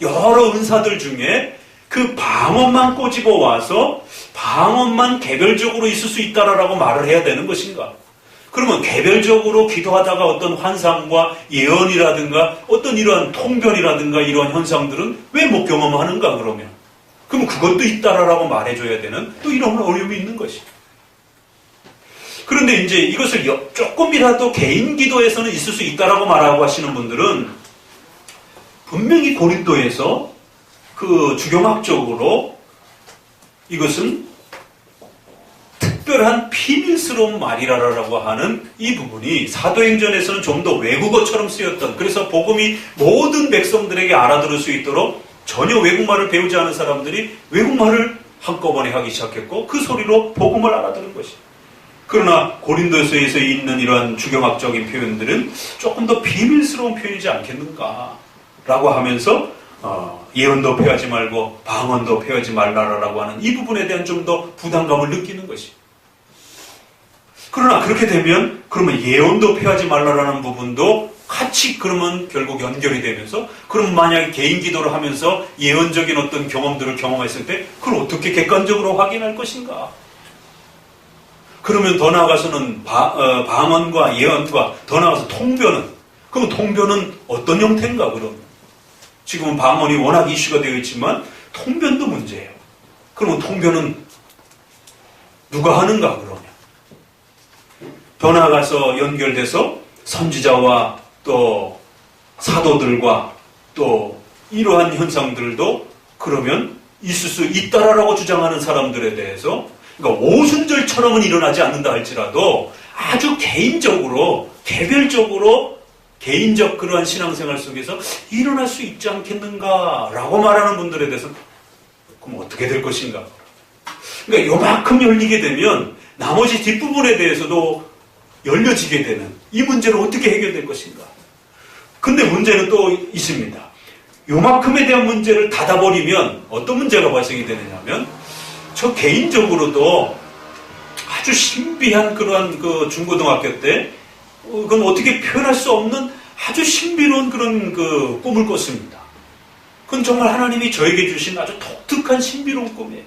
여러 은사들 중에 그 방언만 꼬집어 와서 방언만 개별적으로 있을 수 있다라고 말을 해야 되는 것인가? 그러면 개별적으로 기도하다가 어떤 환상과 예언이라든가 어떤 이러한 통변이라든가 이러한 현상들은 왜 못 경험하는가 그러면? 그러면 그것도 있다라고 말해줘야 되는 또 이런 어려움이 있는 것이죠. 그런데 이제 이것을 조금이라도 개인 기도에서는 있을 수 있다라고 말하고 하시는 분들은 분명히 고린도에서 그 주경학적으로 이것은 특별한 비밀스러운 말이라고 하는 이 부분이 사도행전에서는 좀 더 외국어처럼 쓰였던, 그래서 복음이 모든 백성들에게 알아들을 수 있도록 전혀 외국말을 배우지 않은 사람들이 외국말을 한꺼번에 하기 시작했고 그 소리로 복음을 알아들은 것이에요. 그러나 고린도서에서 있는 이러한 주경학적인 표현들은 조금 더 비밀스러운 표현이지 않겠는가 라고 하면서 예언도 폐하지 말고 방언도 폐하지 말라라고 하는 이 부분에 대한 좀 더 부담감을 느끼는 것이에요. 그러나 그렇게 되면 그러면 예언도 폐하지 말라라는 부분도 같이 그러면 결국 연결이 되면서 그럼 만약에 개인 기도를 하면서 예언적인 어떤 경험들을 경험했을 때 그걸 어떻게 객관적으로 확인할 것인가? 그러면 더 나아가서는 방언과 예언과 더 나아가서 통변은, 그러면 통변은 어떤 형태인가 그러면? 지금은 방언이 워낙 이슈가 되어 있지만 통변도 문제예요. 그러면 통변은 누가 하는가 그러면? 더 나아가서 연결돼서 선지자와 또 사도들과 또 이러한 현상들도 그러면 있을 수 있다라고 주장하는 사람들에 대해서, 그러니까 오순절처럼은 일어나지 않는다 할지라도 아주 개인적으로 개별적으로 개인적 그러한 신앙생활 속에서 일어날 수 있지 않겠는가라고 말하는 분들에 대해서 그럼 어떻게 될 것인가? 그러니까 요만큼 열리게 되면 나머지 뒷부분에 대해서도 열려지게 되는 이 문제를 어떻게 해결될 것인가? 근데 문제는 또 있습니다. 요만큼에 대한 문제를 닫아버리면 어떤 문제가 발생이 되느냐면 저 개인적으로도 아주 신비한 그러한 그 중고등학교 때 그건 어떻게 표현할 수 없는 아주 신비로운 그런 그 꿈을 꿨습니다. 그건 정말 하나님이 저에게 주신 아주 독특한 신비로운 꿈이에요.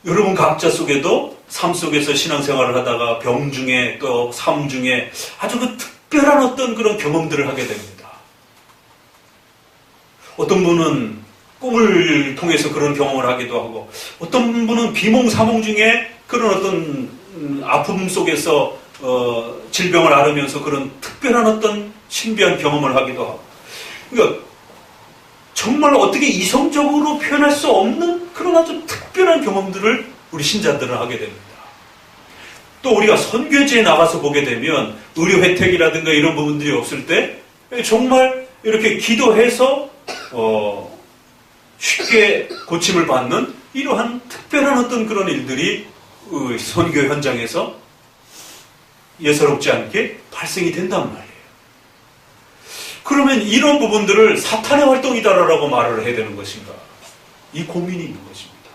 여러분 각자 속에도 삶 속에서 신앙생활을 하다가 병 중에 또 삶 중에 아주 그 특별한 어떤 그런 경험들을 하게 됩니다. 어떤 분은 꿈을 통해서 그런 경험을 하기도 하고 어떤 분은 비몽사몽 중에 그런 어떤 아픔 속에서 질병을 앓으면서 그런 특별한 어떤 신비한 경험을 하기도 하고, 그러니까 정말 어떻게 이성적으로 표현할 수 없는 그런 아주 특별한 경험들을 우리 신자들은 하게 됩니다. 또 우리가 선교지에 나가서 보게 되면 의료 혜택이라든가 이런 부분들이 없을 때 정말 이렇게 기도해서 쉽게 고침을 받는 이러한 특별한 어떤 그런 일들이 선교 현장에서 예사롭지 않게 발생이 된단 말이에요. 그러면 이런 부분들을 사탄의 활동이다라고 말을 해야 되는 것인가? 이 고민이 있는 것입니다.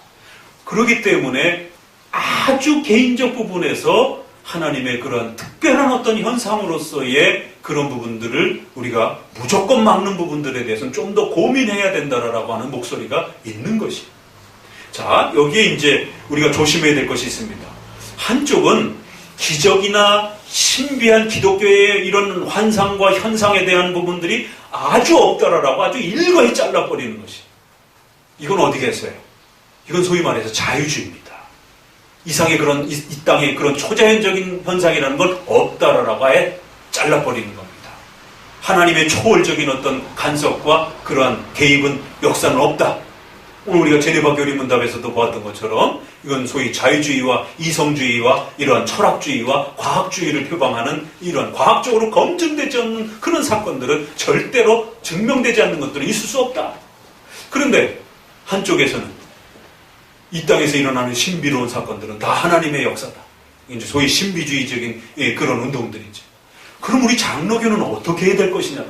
그렇기 때문에 아주 개인적 부분에서 하나님의 그런 특별한 어떤 현상으로서의 그런 부분들을 우리가 무조건 막는 부분들에 대해서는 좀 더 고민해야 된다라고 하는 목소리가 있는 것이에요. 자, 여기에 이제 우리가 조심해야 될 것이 있습니다. 한쪽은 기적이나 신비한 기독교의 이런 환상과 현상에 대한 부분들이 아주 없다라고 아주 일거에 잘라버리는 것이. 이건 어디겠어요? 이건 소위 말해서 자유주의입니다. 이상의 그런 이 땅의 그런 초자연적인 현상이라는 건 없다라고 아예 잘라버리는 겁니다. 하나님의 초월적인 어떤 간섭과 그러한 개입은 역사는 없다. 오늘 우리가 제네바 교리문답에서도 보았던 것처럼 이건 소위 자유주의와 이성주의와 이러한 철학주의와 과학주의를 표방하는 이러한 과학적으로 검증되지 않는 그런 사건들은 절대로 증명되지 않는 것들은 있을 수 없다. 그런데 한쪽에서는 이 땅에서 일어나는 신비로운 사건들은 다 하나님의 역사다. 이제 소위 신비주의적인 그런 운동들이죠. 그럼 우리 장로교는 어떻게 해야 될 것이냐?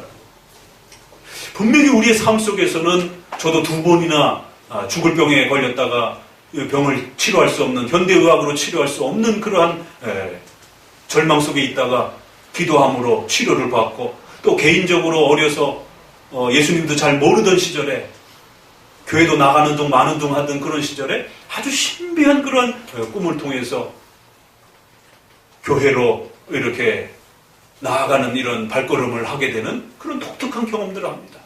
분명히 우리의 삶 속에서는 저도 2번이나 죽을 병에 걸렸다가 병을 치료할 수 없는, 현대의학으로 치료할 수 없는 그러한 절망 속에 있다가 기도함으로 치료를 받고, 또 개인적으로 어려서 예수님도 잘 모르던 시절에 교회도 나가는 둥 마는 둥 하던 그런 시절에 아주 신비한 그런 꿈을 통해서 교회로 이렇게 나아가는 이런 발걸음을 하게 되는 그런 독특한 경험들을 합니다.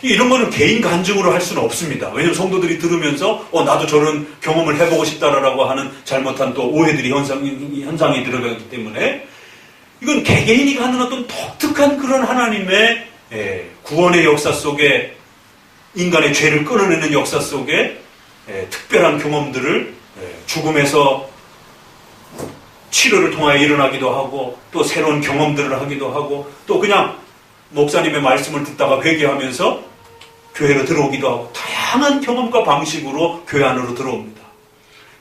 이런 거는 개인 간증으로 할 수는 없습니다. 왜냐하면 성도들이 들으면서 나도 저런 경험을 해보고 싶다라고 하는 잘못한 또 오해들이 현상이 들어가기 때문에 이건 개개인이 가는 어떤 독특한 그런 하나님의 구원의 역사 속에, 인간의 죄를 끊어내는 역사 속에 특별한 경험들을 죽음에서 치료를 통하여 일어나기도 하고, 또 새로운 경험들을 하기도 하고, 또 그냥 목사님의 말씀을 듣다가 회개하면서 교회로 들어오기도 하고, 다양한 경험과 방식으로 교회 안으로 들어옵니다.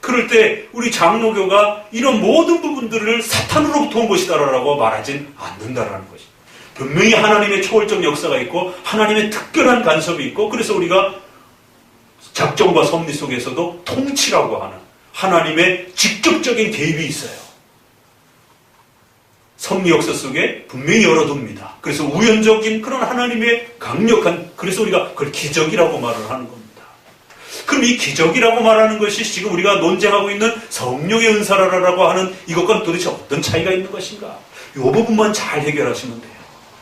그럴 때 우리 장로교가 이런 모든 부분들을 사탄으로부터 온 것이다라고 말하진 않는다라는 것입니다. 분명히 하나님의 초월적 역사가 있고 하나님의 특별한 간섭이 있고, 그래서 우리가 작정과 섭리 속에서도 통치라고 하는 하나님의 직접적인 개입이 있어요. 섭리 역사 속에 분명히 열어둡니다. 그래서 우연적인 그런 하나님의 강력한, 그래서 우리가 그걸 기적이라고 말을 하는 겁니다. 그럼 이 기적이라고 말하는 것이 지금 우리가 논쟁하고 있는 성령의 은사라고 하는 이것과는 도대체 어떤 차이가 있는 것인가? 이 부분만 잘 해결하시면 돼요.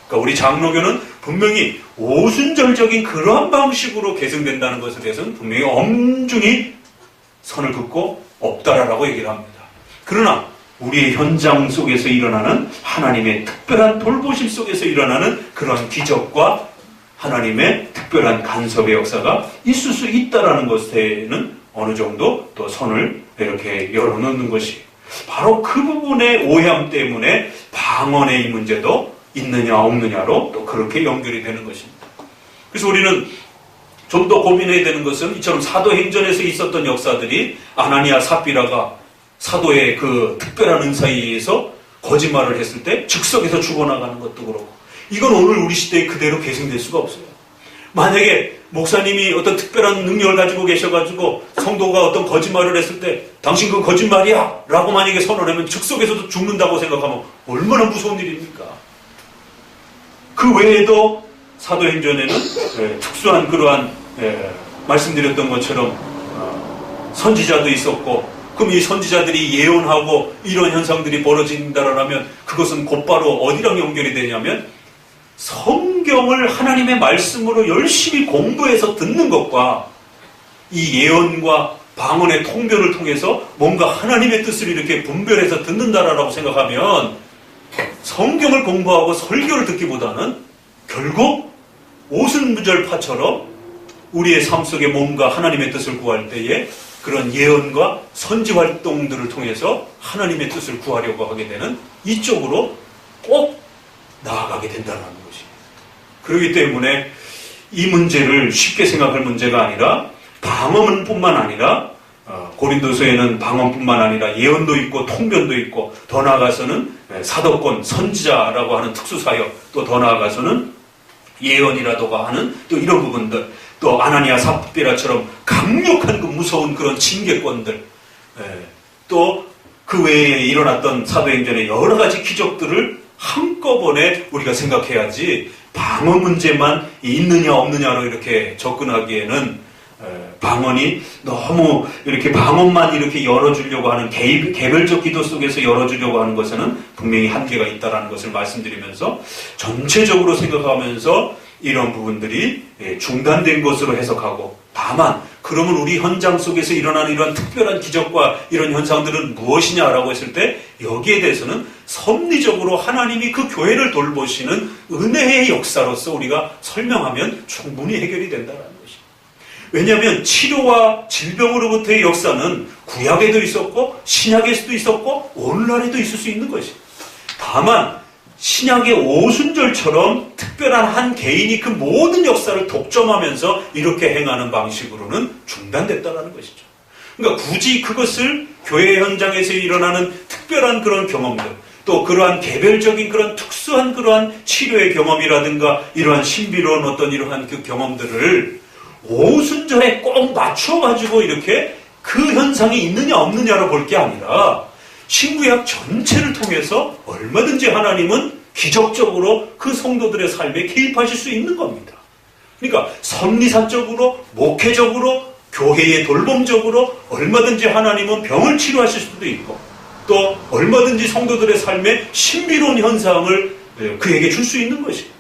그러니까 우리 장로교는 분명히 오순절적인 그러한 방식으로 계승된다는 것에 대해서는 분명히 엄중히 선을 긋고 없다라고 얘기를 합니다. 그러나 우리의 현장 속에서 일어나는 하나님의 특별한 돌보심 속에서 일어나는 그런 기적과 하나님의 특별한 간섭의 역사가 있을 수 있다라는 것에는 어느 정도 또 선을 이렇게 열어놓는 것이, 바로 그 부분의 오해함 때문에 방언의 이 문제도 있느냐 없느냐로 또 그렇게 연결이 되는 것입니다. 그래서 우리는 좀 더 고민해야 되는 것은 이처럼 사도행전에서 있었던 역사들이 아나니아 삽비라가 사도의 그 특별한 은사에 의해서 거짓말을 했을 때 즉석에서 죽어나가는 것도 그렇고, 이건 오늘 우리 시대에 그대로 계승될 수가 없어요. 만약에 목사님이 어떤 특별한 능력을 가지고 계셔가지고 성도가 어떤 거짓말을 했을 때 당신 그건 거짓말이야 라고 만약에 선언하면 즉석에서도 죽는다고 생각하면 얼마나 무서운 일입니까? 그 외에도 사도행전에는 특수한 그러한 말씀드렸던 것처럼 선지자도 있었고, 그럼 이 선지자들이 예언하고 이런 현상들이 벌어진다라면 그것은 곧바로 어디랑 연결이 되냐면 성경을 하나님의 말씀으로 열심히 공부해서 듣는 것과 이 예언과 방언의 통변을 통해서 뭔가 하나님의 뜻을 이렇게 분별해서 듣는다라고 생각하면 성경을 공부하고 설교를 듣기보다는 결국 오순절파처럼 우리의 삶 속에 뭔가 하나님의 뜻을 구할 때에 그런 예언과 선지 활동들을 통해서 하나님의 뜻을 구하려고 하게 되는 이쪽으로 꼭 나아가게 된다는 것입니다. 그렇기 때문에 이 문제를 쉽게 생각할 문제가 아니라 방언뿐만 아니라 고린도서에는 방언뿐만 아니라 예언도 있고 통변도 있고, 더 나아가서는 사도권, 선지자라고 하는 특수사역, 또 더 나아가서는 예언이라도가 하는 또 이런 부분들, 또 아나니아 삽비라처럼 강력한 그 무서운 그런 징계권들, 또 그 외에 일어났던 사도행전의 여러 가지 기적들을 한꺼번에 우리가 생각해야지, 방언 문제만 있느냐 없느냐로 이렇게 접근하기에는 방언이 너무 이렇게 방언만 이렇게 열어주려고 하는 개별적 기도 속에서 열어주려고 하는 것에는 분명히 한계가 있다는 것을 말씀드리면서, 전체적으로 생각하면서 이런 부분들이 중단된 것으로 해석하고, 다만 그러면 우리 현장 속에서 일어나는 이런 특별한 기적과 이런 현상들은 무엇이냐라고 했을 때 여기에 대해서는 섭리적으로 하나님이 그 교회를 돌보시는 은혜의 역사로서 우리가 설명하면 충분히 해결이 된다는 것입니다. 왜냐하면 치료와 질병으로부터의 역사는 구약에도 있었고 신약에서도 있었고 오늘날에도 있을 수 있는 것입니다. 다만 신약의 오순절처럼 특별한 한 개인이 그 모든 역사를 독점하면서 이렇게 행하는 방식으로는 중단됐다는 것이죠. 그러니까 굳이 그것을 교회 현장에서 일어나는 특별한 그런 경험들, 또 그러한 개별적인 그런 특수한 그러한 치료의 경험이라든가 이러한 신비로운 어떤 이러한 그 경험들을 오순절에 꼭 맞춰가지고 이렇게 그 현상이 있느냐 없느냐로 볼 게 아니라 신구약 전체를 통해서 얼마든지 하나님은 기적적으로 그 성도들의 삶에 개입하실 수 있는 겁니다. 그러니까 섭리사적으로, 목회적으로, 교회의 돌봄적으로 얼마든지 하나님은 병을 치료하실 수도 있고 또 얼마든지 성도들의 삶에 신비로운 현상을 그에게 줄 수 있는 것입니다.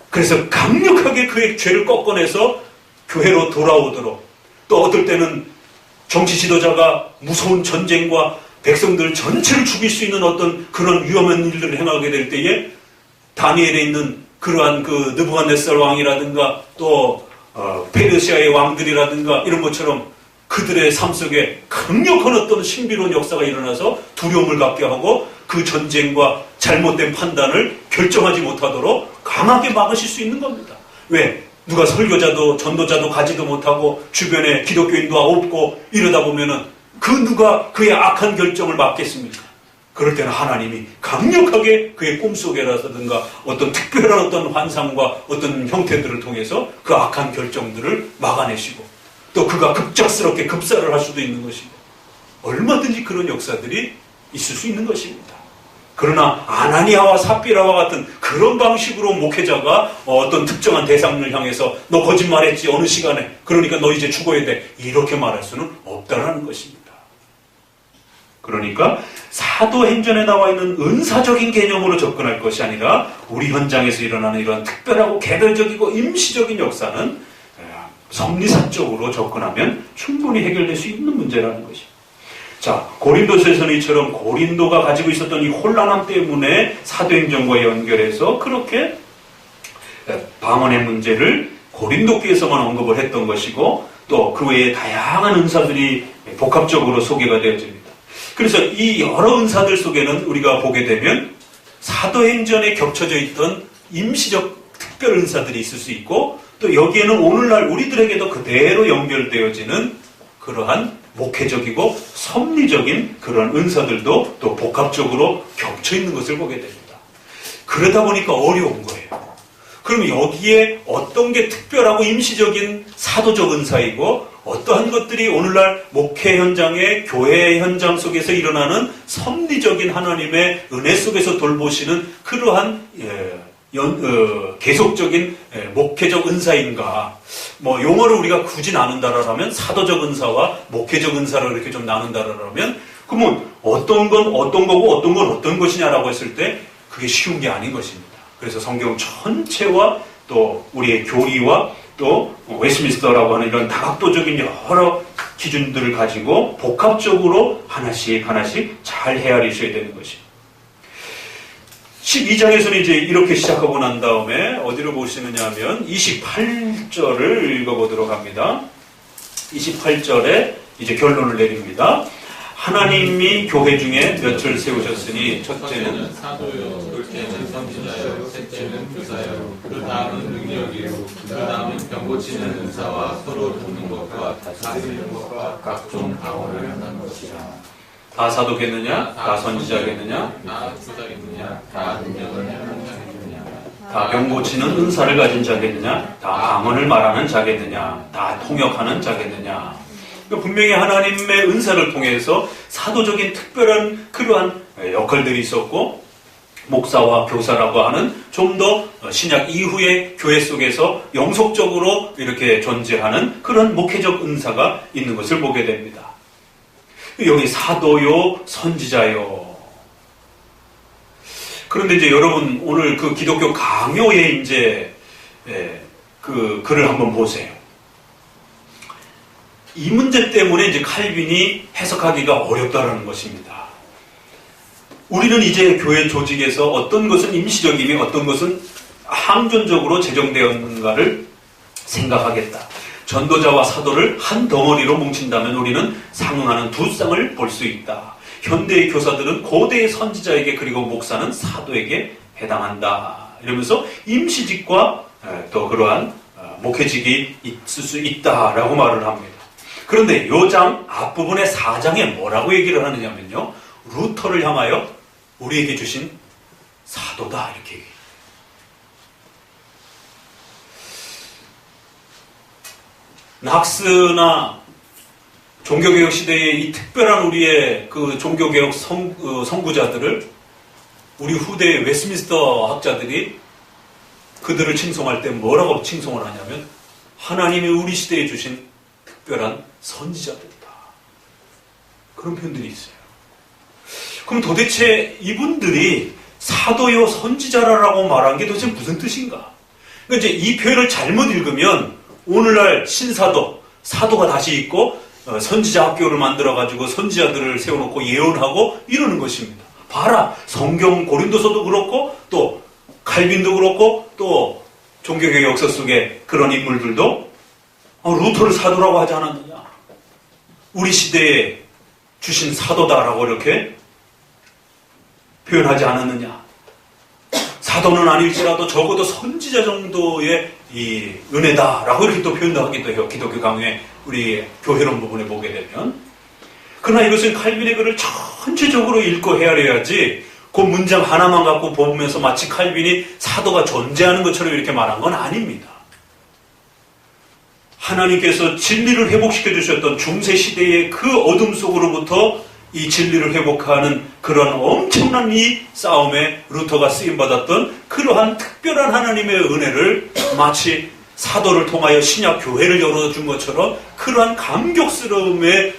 그래서 강력하게 그의 죄를 꺾어내서 교회로 돌아오도록, 또 어떨 때는 정치 지도자가 무서운 전쟁과 백성들 전체를 죽일 수 있는 어떤 그런 위험한 일들을 행하게 될 때에 다니엘에 있는 그러한 그 느부갓네살 왕이라든가 또 페르시아의 왕들이라든가 이런 것처럼 그들의 삶 속에 강력한 어떤 신비로운 역사가 일어나서 두려움을 갖게 하고 그 전쟁과 잘못된 판단을 결정하지 못하도록 강하게 막으실 수 있는 겁니다. 왜? 누가 설교자도 전도자도 가지도 못하고 주변에 기독교인도 없고 이러다 보면은 그 누가 그의 악한 결정을 막겠습니까? 그럴 때는 하나님이 강력하게 그의 꿈속에라든가 어떤 특별한 어떤 환상과 어떤 형태들을 통해서 그 악한 결정들을 막아내시고 또 그가 급작스럽게 급사를 할 수도 있는 것이고 얼마든지 그런 역사들이 있을 수 있는 것입니다. 그러나 아나니아와 삽비라와 같은 그런 방식으로 목회자가 어떤 특정한 대상을 향해서 너 거짓말했지 어느 시간에 그러니까 너 이제 죽어야 돼 이렇게 말할 수는 없다는 것입니다. 그러니까 사도행전에 나와 있는 은사적인 개념으로 접근할 것이 아니라 우리 현장에서 일어나는 이런 특별하고 개별적이고 임시적인 역사는 섭리사적으로 접근하면 충분히 해결될 수 있는 문제라는 것입니다. 자, 고린도서에서는 이처럼 고린도가 가지고 있었던 이 혼란함 때문에 사도행전과 연결해서 그렇게 방언의 문제를 고린도교에서만 언급을 했던 것이고 또 그 외에 다양한 은사들이 복합적으로 소개가 되어집니다. 그래서 이 여러 은사들 속에는 우리가 보게 되면 사도행전에 겹쳐져 있던 임시적 특별 은사들이 있을 수 있고 또 여기에는 오늘날 우리들에게도 그대로 연결되어지는 그러한 목회적이고 섭리적인 그런 은사들도 또 복합적으로 겹쳐 있는 것을 보게 됩니다. 그러다 보니까 어려운 거예요. 그럼 여기에 어떤 게 특별하고 임시적인 사도적 은사이고 어떠한 것들이 오늘날 목회 현장에 교회 현장 속에서 일어나는 섭리적인 하나님의 은혜 속에서 돌보시는 그러한 계속적인 목회적 은사인가? 뭐 용어를 우리가 굳이 나눈다라면 사도적 은사와 목회적 은사를 이렇게 좀 나눈다라면 그러면 어떤 건 어떤 거고 어떤 건 어떤 것이냐라고 했을 때 그게 쉬운 게 아닌 것입니다. 그래서 성경 전체와 또 우리의 교리와 또 웨스민스터라고 하는 이런 다각도적인 여러 기준들을 가지고 복합적으로 하나씩 하나씩 잘 헤아리셔야 되는 것입니다. 12장에서는 이제 이렇게 시작하고 난 다음에 어디로 보시느냐 하면 28절을 읽어보도록 합니다. 28절에 이제 결론을 내립니다. 하나님이 교회 중에 몇을 세우셨으니 첫째는 사도요, 둘째는 선지자요, 셋째는 교사요, 그 다음은 능력이요, 그 다음은 병 고치는 은사와 서로 돕는 것과 다스리는 것과 각종 방언을 하는 것이라. 다 사도겠느냐? 다 선지자겠느냐? 다 교사겠느냐? 다 능력을 하는 자겠느냐? 다 병 고치는 은사를 가진 자겠느냐? 다 방언을 말하는 자겠느냐? 다 통역하는 자겠느냐? 분명히 하나님의 은사를 통해서 사도적인 특별한 그러한 역할들이 있었고 목사와 교사라고 하는 좀 더 신약 이후의 교회 속에서 영속적으로 이렇게 존재하는 그런 목회적 은사가 있는 것을 보게 됩니다. 여기 사도요, 선지자요. 그런데 이제 여러분 오늘 그 기독교 강요에 이제 그 글을 한번 보세요. 이 문제 때문에 이제 칼빈이 해석하기가 어렵다라는 것입니다. 우리는 이제 교회 조직에서 어떤 것은 임시적이며 어떤 것은 항존적으로 제정되었는가를 생각하겠다. 전도자와 사도를 한 덩어리로 뭉친다면 우리는 상응하는 두 쌍을 볼 수 있다. 현대의 교사들은 고대의 선지자에게 그리고 목사는 사도에게 해당한다. 이러면서 임시직과 또 그러한 목회직이 있을 수 있다라고 말을 합니다. 그런데 요 장 앞부분의 4장에 뭐라고 얘기를 하느냐면요. 루터를 향하여 우리에게 주신 사도다 이렇게 얘기해요. 낙스나 종교개혁 시대의 이 특별한 우리의 그 종교개혁 선구자들을 우리 후대의 웨스민스터 학자들이 그들을 칭송할 때 뭐라고 칭송을 하냐면 하나님이 우리 시대에 주신 특별한 선지자들이다. 그런 표현들이 있어요. 그럼 도대체 이분들이 사도요 선지자라고 말한 게 도대체 무슨 뜻인가? 그러니까 이제 이 표현을 잘못 읽으면 오늘날 신사도, 사도가 다시 있고 선지자 학교를 만들어가지고 선지자들을 세워놓고 예언하고 이러는 것입니다. 봐라, 성경 고린도서도 그렇고 또 칼빈도 그렇고 또 종교개혁 역사 속에 그런 인물들도 루터를 사도라고 하지 않았느냐. 우리 시대에 주신 사도다라고 이렇게 표현하지 않았느냐. 사도는 아닐지라도 적어도 선지자 정도의 이 은혜다라고 이렇게 또 표현하기도 해요. 기독교 강의 우리 교회론 부분에 보게 되면. 그러나 이것은 칼빈의 글을 전체적으로 읽고 헤아려야지 그 문장 하나만 갖고 보면서 마치 칼빈이 사도가 존재하는 것처럼 이렇게 말한 건 아닙니다. 하나님께서 진리를 회복시켜 주셨던 중세시대의 그 어둠 속으로부터 이 진리를 회복하는 그런 엄청난 이 싸움에 루터가 쓰임받았던 그러한 특별한 하나님의 은혜를 마치 사도를 통하여 신약 교회를 열어준 것처럼 그러한 감격스러움에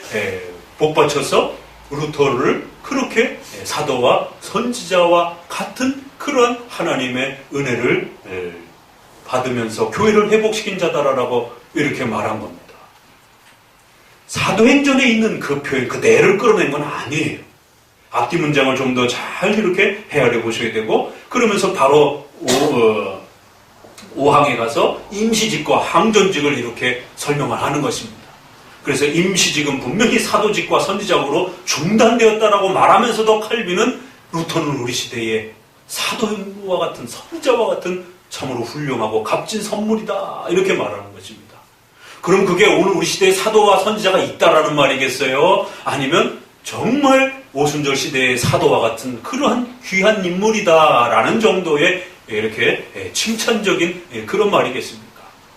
복받쳐서 루터를 그렇게 사도와 선지자와 같은 그러한 하나님의 은혜를 받으면서 교회를 회복시킨 자다라고 이렇게 말한 겁니다. 사도행전에 있는 그 표현 그대로를 끌어낸 건 아니에요. 앞뒤 문장을 좀 더 잘 이렇게 헤아려 보셔야 되고 그러면서 바로 5항에 가서 임시직과 항존직을 이렇게 설명을 하는 것입니다. 그래서 임시직은 분명히 사도직과 선지직으로 중단되었다라고 말하면서도 칼빈은 루터는 우리 시대의 사도와 같은 선지자와 같은 참으로 훌륭하고 값진 선물이다 이렇게 말하는 것입니다. 그럼 그게 오늘 우리 시대에 사도와 선지자가 있다라는 말이겠어요? 아니면 정말 오순절 시대의 사도와 같은 그러한 귀한 인물이다라는 정도의 이렇게 칭찬적인 그런 말이겠습니까?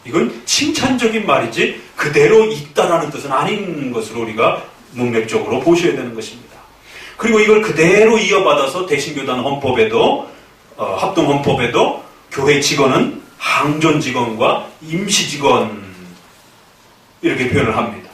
이건 칭찬적인 말이지 그대로 있다라는 뜻은 아닌 것으로 우리가 문맥적으로 보셔야 되는 것입니다. 그리고 이걸 그대로 이어받아서 대신교단 헌법에도 합동헌법에도 교회 직원은 항존 직원과 임시 직원 이렇게 표현을 합니다.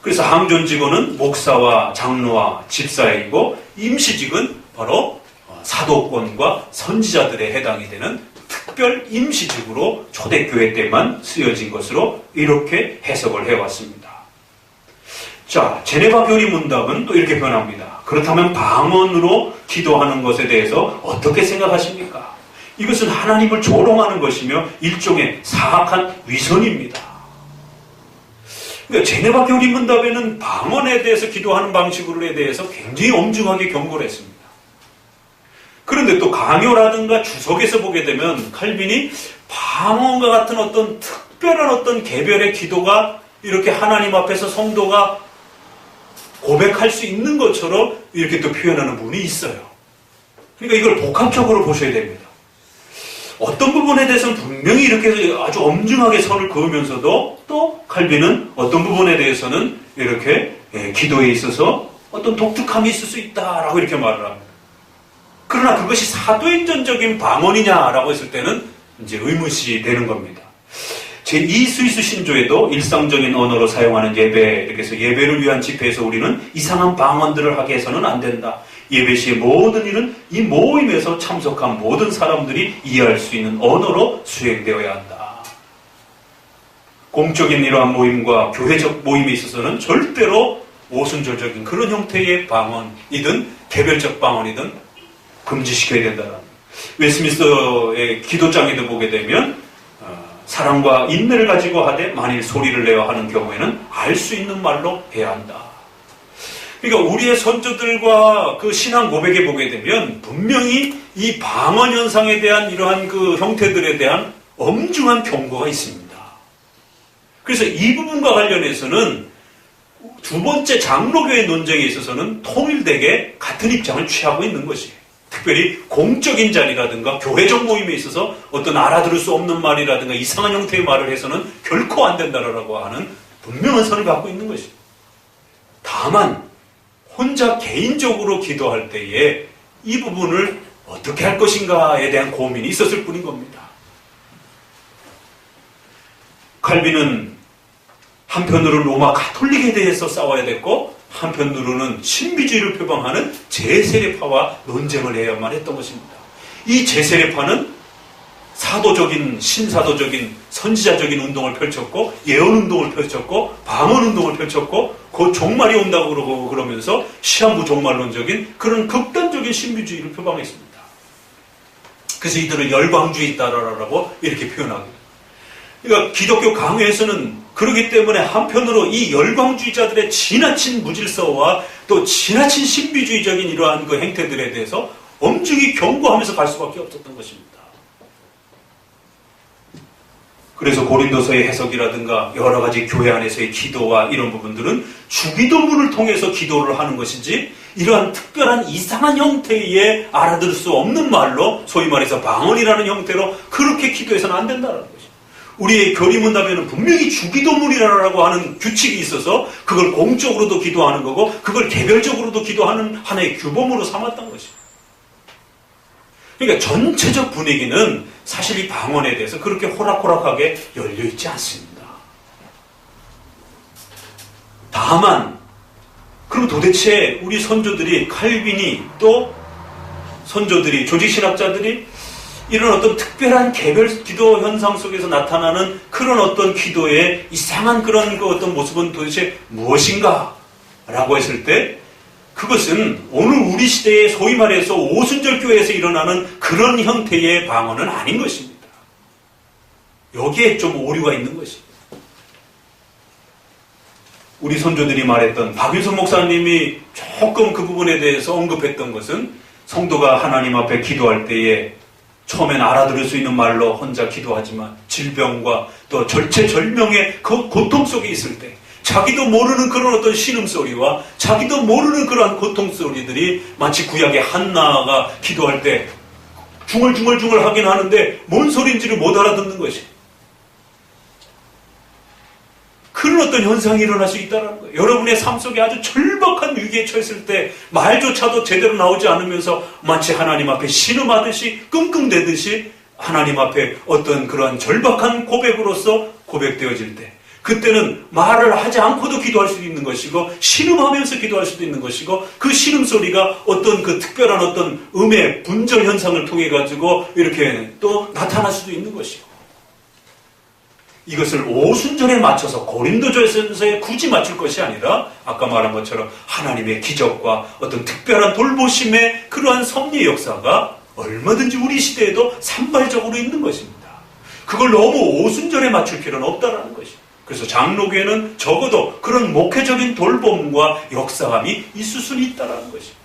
그래서 항존 직원은 목사와 장로와 집사이고 임시직은 바로 사도권과 선지자들에 해당이 되는 특별 임시직으로 초대교회 때만 쓰여진 것으로 이렇게 해석을 해왔습니다. 자, 제네바 교리 문답은 또 이렇게 표현합니다. 그렇다면 방언으로 기도하는 것에 대해서 어떻게 생각하십니까? 이것은 하나님을 조롱하는 것이며 일종의 사악한 위선입니다. 그러니까 제네바 교리 문답에는 방언에 대해서 기도하는 방식으로에 대해서 굉장히 엄중하게 경고를 했습니다. 그런데 또 강요라든가 주석에서 보게 되면 칼빈이 방언과 같은 어떤 특별한 어떤 개별의 기도가 이렇게 하나님 앞에서 성도가 고백할 수 있는 것처럼 이렇게 또 표현하는 분이 있어요. 그러니까 이걸 복합적으로 보셔야 됩니다. 어떤 부분에 대해서는 분명히 이렇게 아주 엄중하게 선을 그으면서도 또 칼빈은 어떤 부분에 대해서는 이렇게 기도에 있어서 어떤 독특함이 있을 수 있다라고 이렇게 말을 합니다. 그러나 그것이 사도행전적인 방언이냐라고 했을 때는 이제 의문시 되는 겁니다. 제2 스위스 신조에도 일상적인 언어로 사용하는 예배, 이렇게 해서 예배를 위한 집회에서 우리는 이상한 방언들을 하게 해서는 안 된다. 예배 시의 모든 일은 이 모임에서 참석한 모든 사람들이 이해할 수 있는 언어로 수행되어야 한다. 공적인 이러한 모임과 교회적 모임에 있어서는 절대로 오순절적인 그런 형태의 방언이든 개별적 방언이든 금지시켜야 된다는. 웨스트민스터의 기도장에도 보게 되면 사랑과 인내를 가지고 하되 만일 소리를 내어 하는 경우에는 알 수 있는 말로 해야 한다. 그러니까 우리의 선조들과 그 신앙 고백에 보게 되면 분명히 이 방언 현상에 대한 이러한 그 형태들에 대한 엄중한 경고가 있습니다. 그래서 이 부분과 관련해서는 두 번째 장로교회 논쟁에 있어서는 통일되게 같은 입장을 취하고 있는 것이에요. 특별히 공적인 자리라든가 교회적 모임에 있어서 어떤 알아들을 수 없는 말이라든가 이상한 형태의 말을 해서는 결코 안 된다라고 하는 분명한 선을 갖고 있는 것이에요. 다만 혼자 개인적으로 기도할 때에 이 부분을 어떻게 할 것인가에 대한 고민이 있었을 뿐인 겁니다. 칼빈은 한편으로는 로마 가톨릭에 대해서 싸워야 됐고 한편으로는 신비주의를 표방하는 제세례파와 논쟁을 해야만 했던 것입니다. 이 제세례파는 사도적인, 신사도적인, 선지자적인 운동을 펼쳤고 예언운동을 펼쳤고 방언운동을 펼쳤고 곧 종말이 온다고 그러고 그러면서 시한부 종말론적인 그런 극단적인 신비주의를 표방했습니다. 그래서 이들을 열광주의자라고 이렇게 표현합니다. 그러니까 기독교 강요에서는 그렇기 때문에 한편으로 이 열광주의자들의 지나친 무질서와 또 지나친 신비주의적인 이러한 그 행태들에 대해서 엄중히 경고하면서 갈 수밖에 없었던 것입니다. 그래서 고린도서의 해석이라든가 여러 가지 교회 안에서의 기도와 이런 부분들은 주기도문을 통해서 기도를 하는 것이지 이러한 특별한 이상한 형태의 알아들을 수 없는 말로 소위 말해서 방언이라는 형태로 그렇게 기도해서는 안 된다는 것입니다. 우리의 교리문답에는 분명히 주기도문이라고 하는 규칙이 있어서 그걸 공적으로도 기도하는 거고 그걸 개별적으로도 기도하는 하나의 규범으로 삼았던 것입니다. 그러니까 전체적 분위기는 사실 이 방언에 대해서 그렇게 호락호락하게 열려있지 않습니다. 다만 그럼 도대체 우리 선조들이 칼빈이 또 선조들이 조직신학자들이 이런 어떤 특별한 개별 기도 현상 속에서 나타나는 그런 어떤 기도의 이상한 그런 그 어떤 모습은 도대체 무엇인가? 라고 했을 때 그것은 오늘 우리 시대에 소위 말해서 오순절교회에서 일어나는 그런 형태의 방언은 아닌 것입니다. 여기에 좀 오류가 있는 것입니다. 우리 선조들이 말했던 박윤선 목사님이 조금 그 부분에 대해서 언급했던 것은 성도가 하나님 앞에 기도할 때에 처음엔 알아들을 수 있는 말로 혼자 기도하지만 질병과 또 절체절명의 그 고통 속에 있을 때 자기도 모르는 그런 어떤 신음소리와 자기도 모르는 그러한 고통소리들이 마치 구약의 한나가 기도할 때 중얼중얼 하긴 하는데 뭔 소리인지를 못 알아듣는 것이 그런 어떤 현상이 일어날 수 있다는 거예요. 여러분의 삶 속에 아주 절박한 위기에 처했을 때 말조차도 제대로 나오지 않으면서 마치 하나님 앞에 신음하듯이 끙끙대듯이 하나님 앞에 어떤 그러한 절박한 고백으로서 고백되어질 때 그때는 말을 하지 않고도 기도할 수도 있는 것이고 신음하면서 기도할 수도 있는 것이고 그 신음소리가 어떤 그 특별한 어떤 음의 분절 현상을 통해 가지고 이렇게 또 나타날 수도 있는 것이고 이것을 오순절에 맞춰서 고린도전서에 굳이 맞출 것이 아니라 아까 말한 것처럼 하나님의 기적과 어떤 특별한 돌보심의 그러한 섭리의 역사가 얼마든지 우리 시대에도 산발적으로 있는 것입니다. 그걸 너무 오순절에 맞출 필요는 없다는 것입니다. 그래서 장로교회는 적어도 그런 목회적인 돌봄과 역사감이 있을 수는 있다는 것입니다.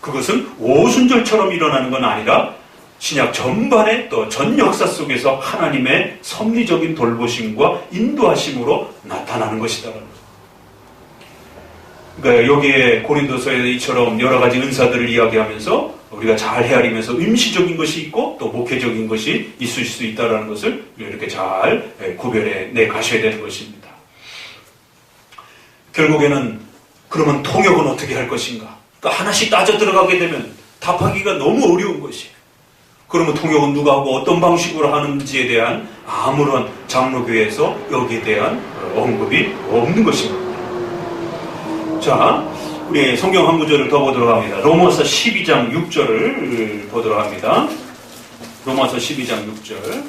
그것은 오순절처럼 일어나는 건 아니라 신약 전반의 또 전 역사 속에서 하나님의 섭리적인 돌보심과 인도하심으로 나타나는 것이다라는 거죠. 그러니까 여기에 고린도서에 이처럼 여러 가지 은사들을 이야기하면서 우리가 잘 헤아리면서 임시적인 것이 있고 또 목회적인 것이 있을 수 있다는 것을 이렇게 잘 구별해 내 가셔야 되는 것입니다. 결국에는 그러면 통역은 어떻게 할 것인가? 그러니까 하나씩 따져 들어가게 되면 답하기가 너무 어려운 것이에요. 그러면 통역은 누가 하고 어떤 방식으로 하는지에 대한 아무런 장로교회에서 여기에 대한 언급이 없는 것입니다. 자, 우리 성경 한 구절을 더 보도록 합니다. 로마서 12장 6절을 보도록 합니다. 로마서 12장 6절.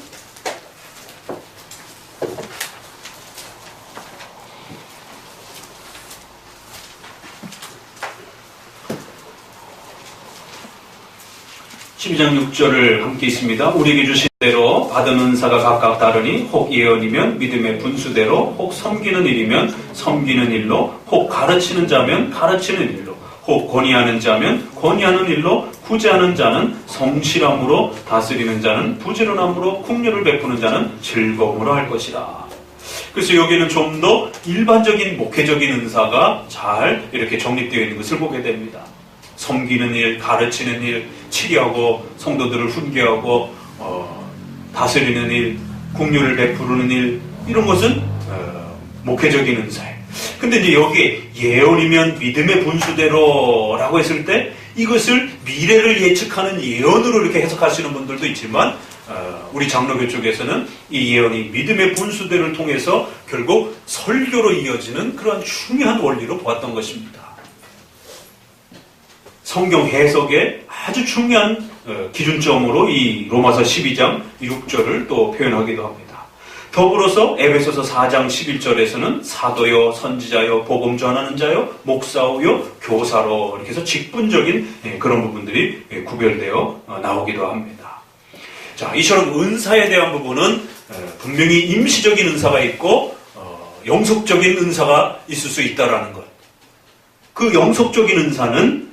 12장 6절을 함께 있습니다. 우리에게 주신 대로 받은 은사가 각각 다르니 혹 예언이면 믿음의 분수대로, 혹 섬기는 일이면 섬기는 일로, 혹 가르치는 자면 가르치는 일로, 혹 권위하는 자면 권위하는 일로, 구제하는 자는 성실함으로, 다스리는 자는 부지런함으로, 긍휼을 베푸는 자는 즐거움으로 할 것이라. 그래서 여기는 좀 더 일반적인 목회적인 은사가 잘 이렇게 정립되어 있는 것을 보게 됩니다. 섬기는 일, 가르치는 일, 치료하고 성도들을 훈계하고 다스리는 일, 긍휼을 베푸는 일, 이런 것은 목회적인 은사예요. 근데 이제 여기 예언이면 믿음의 분수대로라고 했을 때 이것을 미래를 예측하는 예언으로 이렇게 해석하시는 분들도 있지만 우리 장로교 쪽에서는 이 예언이 믿음의 분수대를 통해서 결국 설교로 이어지는 그러한 중요한 원리로 보았던 것입니다. 성경 해석의 아주 중요한 기준점으로 이 로마서 12장 6절을 또 표현하기도 합니다. 더불어서 에베소서 4장 11절에서는 사도요, 선지자요, 복음 전하는 자요, 목사요, 교사로 이렇게 해서 직분적인 그런 부분들이 구별되어 나오기도 합니다. 자, 이처럼 은사에 대한 부분은 분명히 임시적인 은사가 있고 영속적인 은사가 있을 수 있다라는 것. 그 영속적인 은사는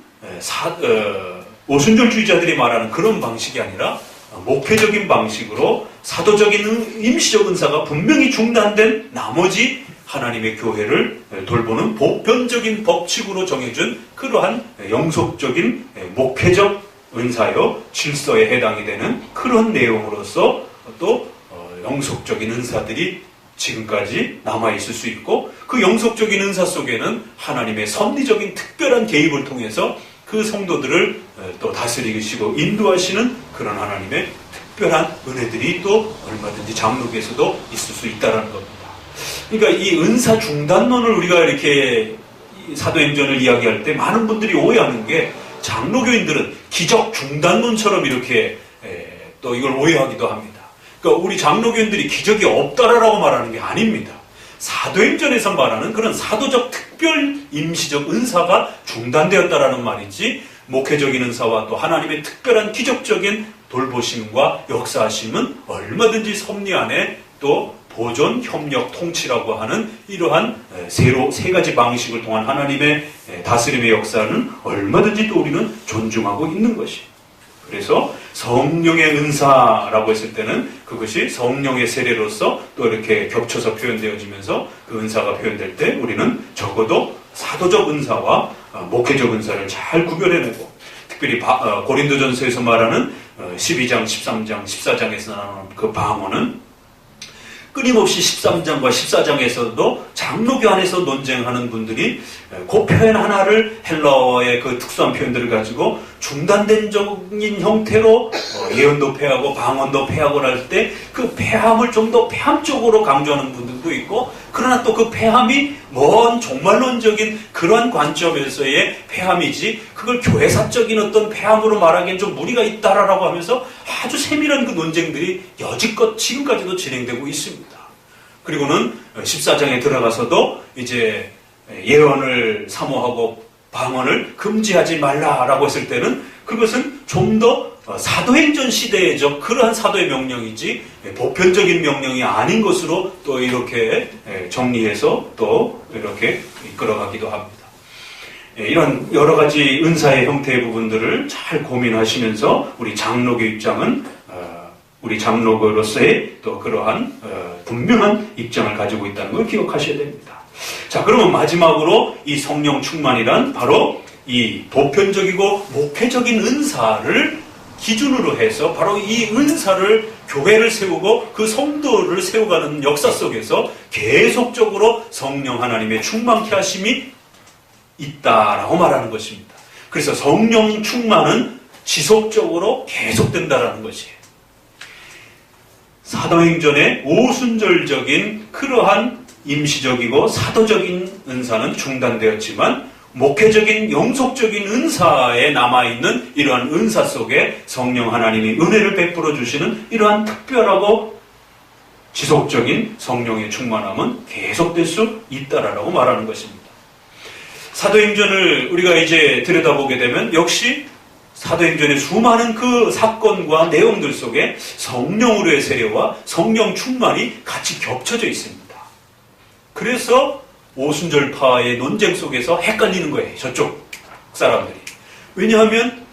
오순절주의자들이 말하는 그런 방식이 아니라 목회적인 방식으로 사도적인 임시적 은사가 분명히 중단된 나머지 하나님의 교회를 돌보는 보편적인 법칙으로 정해준 그러한 영속적인 목회적 은사요 질서에 해당이 되는 그런 내용으로서 또 영속적인 은사들이 지금까지 남아있을 수 있고 그 영속적인 은사 속에는 하나님의 섭리적인 특별한 개입을 통해서 그 성도들을 또 다스리시고 인도하시는 그런 하나님의 특별한 은혜들이 또 얼마든지 장로교에서도 있을 수 있다는 겁니다. 그러니까 이 은사 중단론을 우리가 이렇게 사도행전을 이야기할 때 많은 분들이 오해하는 게 장로교인들은 기적 중단론처럼 이렇게 또 이걸 오해하기도 합니다. 그러니까 우리 장로교인들이 기적이 없다라고 말하는 게 아닙니다. 사도행전에서 말하는 그런 사도적 특별 임시적 은사가 중단되었다라는 말이지 목회적인 은사와 또 하나님의 특별한 기적적인 돌보심과 역사하심은 얼마든지 섭리 안에 또 보존, 협력, 통치라고 하는 이러한 세 가지 방식을 통한 하나님의 다스림의 역사는 얼마든지 또 우리는 존중하고 있는 것이에요. 그래서 성령의 은사라고 했을 때는 그것이 성령의 세례로서 또 이렇게 겹쳐서 표현되어지면서 그 은사가 표현될 때 우리는 적어도 사도적 은사와 목회적 은사를 잘 구별해내고 특별히 고린도전서에서 말하는 12장, 13장, 14장에서 나오는 그 방언은 끊임없이 13장과 14장에서도 장로교 안에서 논쟁하는 분들이 그 표현 하나를 헬라어의 그 특수한 표현들을 가지고 중단된 적인 형태로 예언도 폐하고 방언도 폐하고 할 때 그 폐함을 좀 더 폐함적으로 강조하는 분들도 있고 그러나 또 그 폐함이 먼 종말론적인 그러한 관점에서의 폐함이지 그걸 교회사적인 어떤 폐함으로 말하기엔 좀 무리가 있다라고 하면서 아주 세밀한 그 논쟁들이 여지껏 지금까지도 진행되고 있습니다. 그리고는 14장에 들어가서도 이제 예언을 사모하고 방언을 금지하지 말라라고 했을 때는 그것은 좀 더 사도행전 시대적 그러한 사도의 명령이지 보편적인 명령이 아닌 것으로 또 이렇게 정리해서 또 이렇게 이끌어가기도 합니다. 이런 여러 가지 은사의 형태의 부분들을 잘 고민하시면서 우리 장로교 입장은 우리 장로교로서의 또 그러한 분명한 입장을 가지고 있다는 걸 기억하셔야 됩니다. 자, 그러면 마지막으로 이 성령 충만이란 바로 이 보편적이고 목회적인 은사를 기준으로 해서 바로 이 은사를 교회를 세우고 그 성도를 세워가는 역사 속에서 계속적으로 성령 하나님의 충만케 하심이 있다라고 말하는 것입니다. 그래서 성령 충만은 지속적으로 계속된다라는 것이에요. 사도행전의 오순절적인 그러한 임시적이고 사도적인 은사는 중단되었지만 목회적인 영속적인 은사에 남아있는 이러한 은사 속에 성령 하나님이 은혜를 베풀어 주시는 이러한 특별하고 지속적인 성령의 충만함은 계속될 수 있다라고 말하는 것입니다. 사도행전을 우리가 이제 들여다보게 되면 역시 사도행전의 수많은 그 사건과 내용들 속에 성령으로의 세례와 성령 충만이 같이 겹쳐져 있습니다. 그래서 오순절파의 논쟁 속에서 헷갈리는 거예요. 저쪽 사람들이. 왜냐하면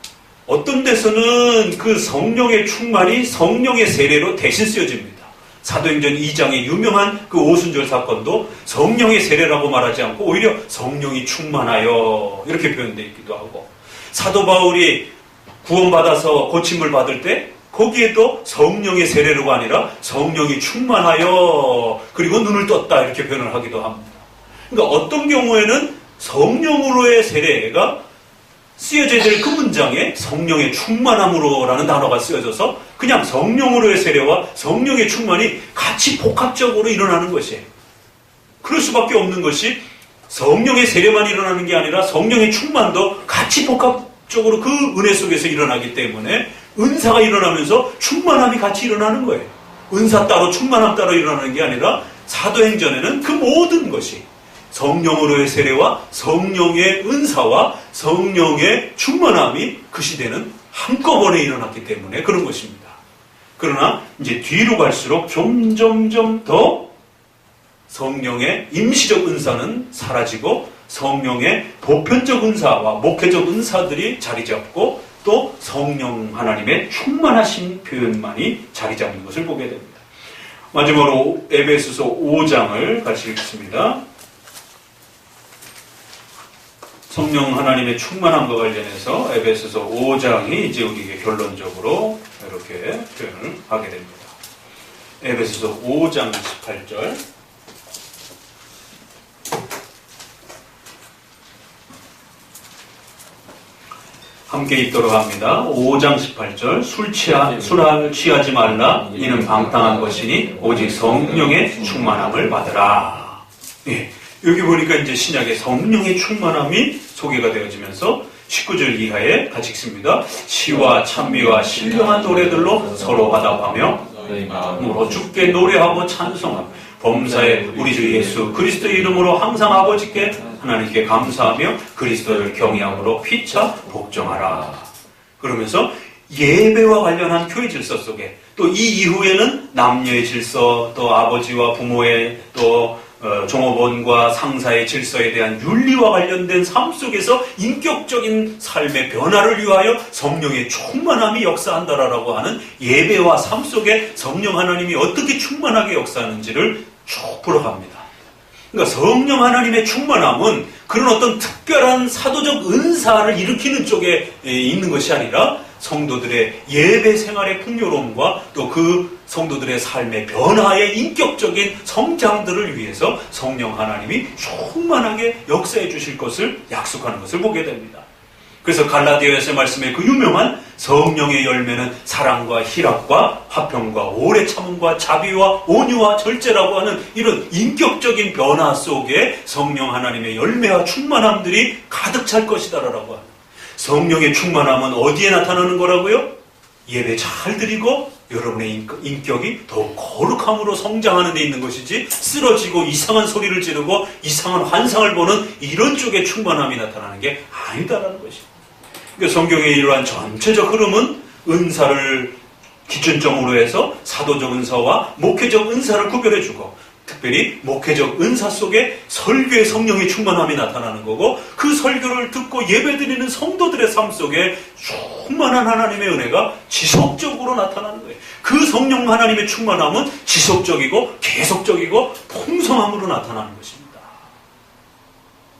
어떤 데서는 그 성령의 충만이 성령의 세례로 대신 쓰여집니다. 사도행전 2장의 유명한 그 오순절 사건도 성령의 세례라고 말하지 않고 오히려 성령이 충만하여 이렇게 표현되어 있기도 하고, 사도 바울이 구원받아서 고침을 받을 때 거기에도 성령의 세례로가 아니라 성령이 충만하여 그리고 눈을 떴다 이렇게 표현을 하기도 합니다. 그러니까 어떤 경우에는 성령으로의 세례가 쓰여져야 될 그 문장에 성령의 충만함으로라는 단어가 쓰여져서 그냥 성령으로의 세례와 성령의 충만이 같이 복합적으로 일어나는 것이에요. 그럴 수밖에 없는 것이 성령의 세례만 일어나는 게 아니라 성령의 충만도 같이 복합적으로 그 은혜 속에서 일어나기 때문에 은사가 일어나면서 충만함이 같이 일어나는 거예요. 은사 따로 충만함 따로 일어나는 게 아니라 사도행전에는 그 모든 것이 성령으로의 세례와 성령의 은사와 성령의 충만함이 그 시대는 한꺼번에 일어났기 때문에 그런 것입니다. 그러나 이제 뒤로 갈수록 점점점 더 성령의 임시적 은사는 사라지고 성령의 보편적 은사와 목회적 은사들이 자리 잡고 또 성령 하나님의 충만하신 표현만이 자리 잡는 것을 보게 됩니다. 마지막으로 에베소서 5장을 같이 읽습니다. 성령 하나님의 충만함과 관련해서 에베소서 5장이 이제 우리에게 결론적으로 이렇게 표현을 하게 됩니다. 에베소서 5장 18절. 함께 읽도록 합니다. 5장 18절. 술을 취하지 말라. 이는 방탕한 것이니 오직 성령의 충만함을 받으라. 예. 여기 보니까 이제 신약의 성령의 충만함이 소개가 되어지면서 19절 이하에 같이 읽습니다. 시와 찬미와 신령한 노래들로 서로 화답하며 마음으로 주께 노래하고 찬송하며 범사에 우리 주 예수 그리스도의 이름으로 항상 아버지께 하나님께 감사하며 그리스도를 경외함으로 피차 복종하라. 그러면서 예배와 관련한 교회 질서 속에 또 이 이후에는 남녀의 질서, 또 아버지와 부모의 또 종업원과 상사의 질서에 대한 윤리와 관련된 삶 속에서 인격적인 삶의 변화를 위하여 성령의 충만함이 역사한다라고 하는 예배와 삶 속에 성령 하나님이 어떻게 충만하게 역사하는지를 쭉 풀어갑니다. 그러니까 성령 하나님의 충만함은 그런 어떤 특별한 사도적 은사를 일으키는 쪽에 있는 것이 아니라 성도들의 예배 생활의 풍요로움과 또 그 성도들의 삶의 변화의 인격적인 성장들을 위해서 성령 하나님이 충만하게 역사해 주실 것을 약속하는 것을 보게 됩니다. 그래서 갈라디아에서 말씀의 그 유명한 성령의 열매는 사랑과 희락과 화평과 오래 참음과 자비와 온유와 절제라고 하는 이런 인격적인 변화 속에 성령 하나님의 열매와 충만함들이 가득 찰 것이다라고 합니다. 성령의 충만함은 어디에 나타나는 거라고요? 예배 잘 드리고 여러분의 인격이 더욱 거룩함으로 성장하는 데 있는 것이지 쓰러지고 이상한 소리를 지르고 이상한 환상을 보는 이런 쪽의 충만함이 나타나는 게 아니다라는 것입니다. 그러니까 성경의 이러한 전체적 흐름은 은사를 기준점으로 해서 사도적 은사와 목회적 은사를 구별해주고 특별히 목회적 은사 속에 설교의 성령의 충만함이 나타나는 거고 그 설교를 듣고 예배드리는 성도들의 삶 속에 충만한 하나님의 은혜가 지속적으로 나타나는 거예요. 그 성령 하나님의 충만함은 지속적이고 계속적이고 풍성함으로 나타나는 것입니다.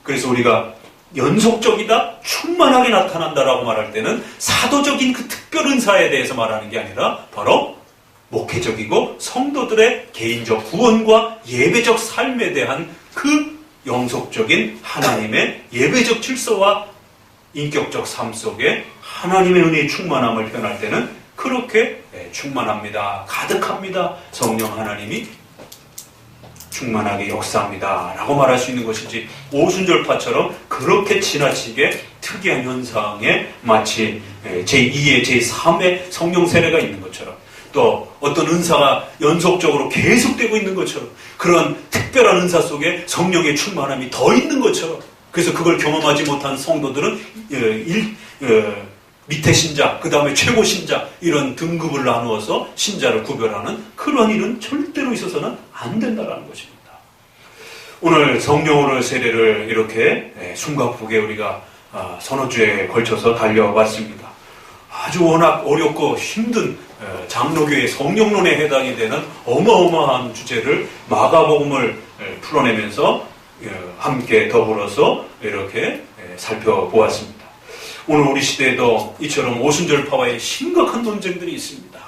그래서 우리가 연속적이다, 충만하게 나타난다라고 말할 때는 사도적인 그 특별 은사에 대해서 말하는 게 아니라 바로 목회적이고 성도들의 개인적 구원과 예배적 삶에 대한 그 영속적인 하나님의 예배적 질서와 인격적 삶 속에 하나님의 은혜의 충만함을 표현할 때는 그렇게 충만합니다. 가득합니다. 성령 하나님이 충만하게 역사합니다. 라고 말할 수 있는 것이지 오순절파처럼 그렇게 지나치게 특이한 현상에 마치 제2의 제3의 성령 세례가 있는 것처럼 또 어떤 은사가 연속적으로 계속되고 있는 것처럼 그런 특별한 은사 속에 성령의 충만함이 더 있는 것처럼 그래서 그걸 경험하지 못한 성도들은 밑에 신자, 그 다음에 최고 신자, 이런 등급을 나누어서 신자를 구별하는 그런 일은 절대로 있어서는 안 된다는 것입니다. 오늘 성령으로 세례를 이렇게 숨가쁘게 우리가 서너 주에 걸쳐서 달려왔습니다. 아주 워낙 어렵고 힘든 장로교의 성령론에 해당이 되는 어마어마한 주제를 마가복음을 풀어내면서 함께 더불어서 이렇게 살펴보았습니다. 오늘 우리 시대에도 이처럼 오순절파와의 심각한 논쟁들이 있습니다.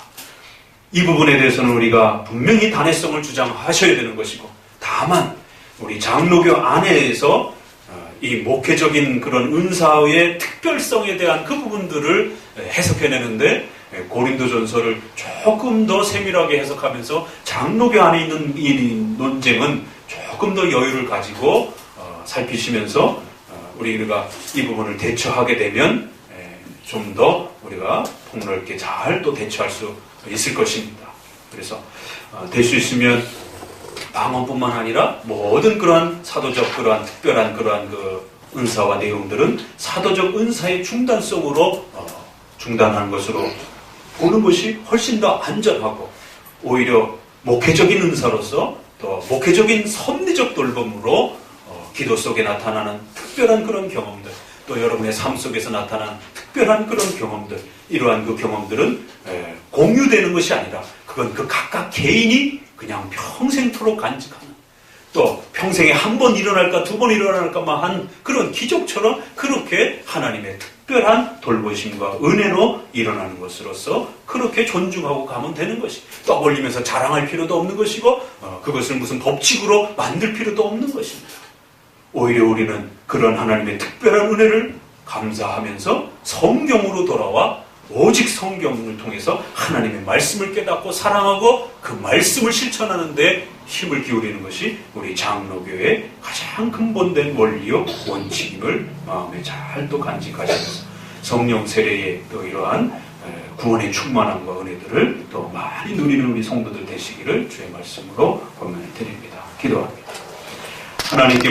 이 부분에 대해서는 우리가 분명히 단회성을 주장하셔야 되는 것이고, 다만 우리 장로교 안에서 이 목회적인 그런 은사의 특별성에 대한 그 부분들을 해석해내는데 고린도전서를 조금 더 세밀하게 해석하면서 장로교 안에 있는 이 논쟁은 조금 더 여유를 가지고 살피시면서 우리가 이 부분을 대처하게 되면 좀 더 우리가 폭넓게 잘 또 대처할 수 있을 것입니다. 그래서 될 수 있으면 방언뿐만 아니라 모든 그러한 사도적 그러한 특별한 그러한 그 은사와 내용들은 사도적 은사의 중단성으로 중단하는 것으로 보는 것이 훨씬 더 안전하고, 오히려 목회적인 은사로서 또 목회적인 섭리적 돌봄으로 기도 속에 나타나는 특별한 그런 경험들, 또 여러분의 삶 속에서 나타난 특별한 그런 경험들, 이러한 그 경험들은 공유되는 것이 아니라 그건 그 각각 개인이 그냥 평생토록 간직하는, 또 평생에 한 번 일어날까 두 번 일어날까만 한 그런 기적처럼 그렇게 하나님의 특별한 돌보심과 은혜로 일어나는 것으로서 그렇게 존중하고 가면 되는 것이, 떡 올리면서 자랑할 필요도 없는 것이고 그것을 무슨 법칙으로 만들 필요도 없는 것입니다. 오히려 우리는 그런 하나님의 특별한 은혜를 감사하면서 성경으로 돌아와 오직 성경을 통해서 하나님의 말씀을 깨닫고 사랑하고 그 말씀을 실천하는 데 힘을 기울이는 것이 우리 장로교의 가장 근본된 원리요 원칙임을 마음에 잘 또 간직하시면서 성령 세례의 또 이러한 구원의 충만함과 은혜들을 또 많이 누리는 우리 성도들 되시기를 주의 말씀으로 권면을 드립니다. 기도합니다. 하나님께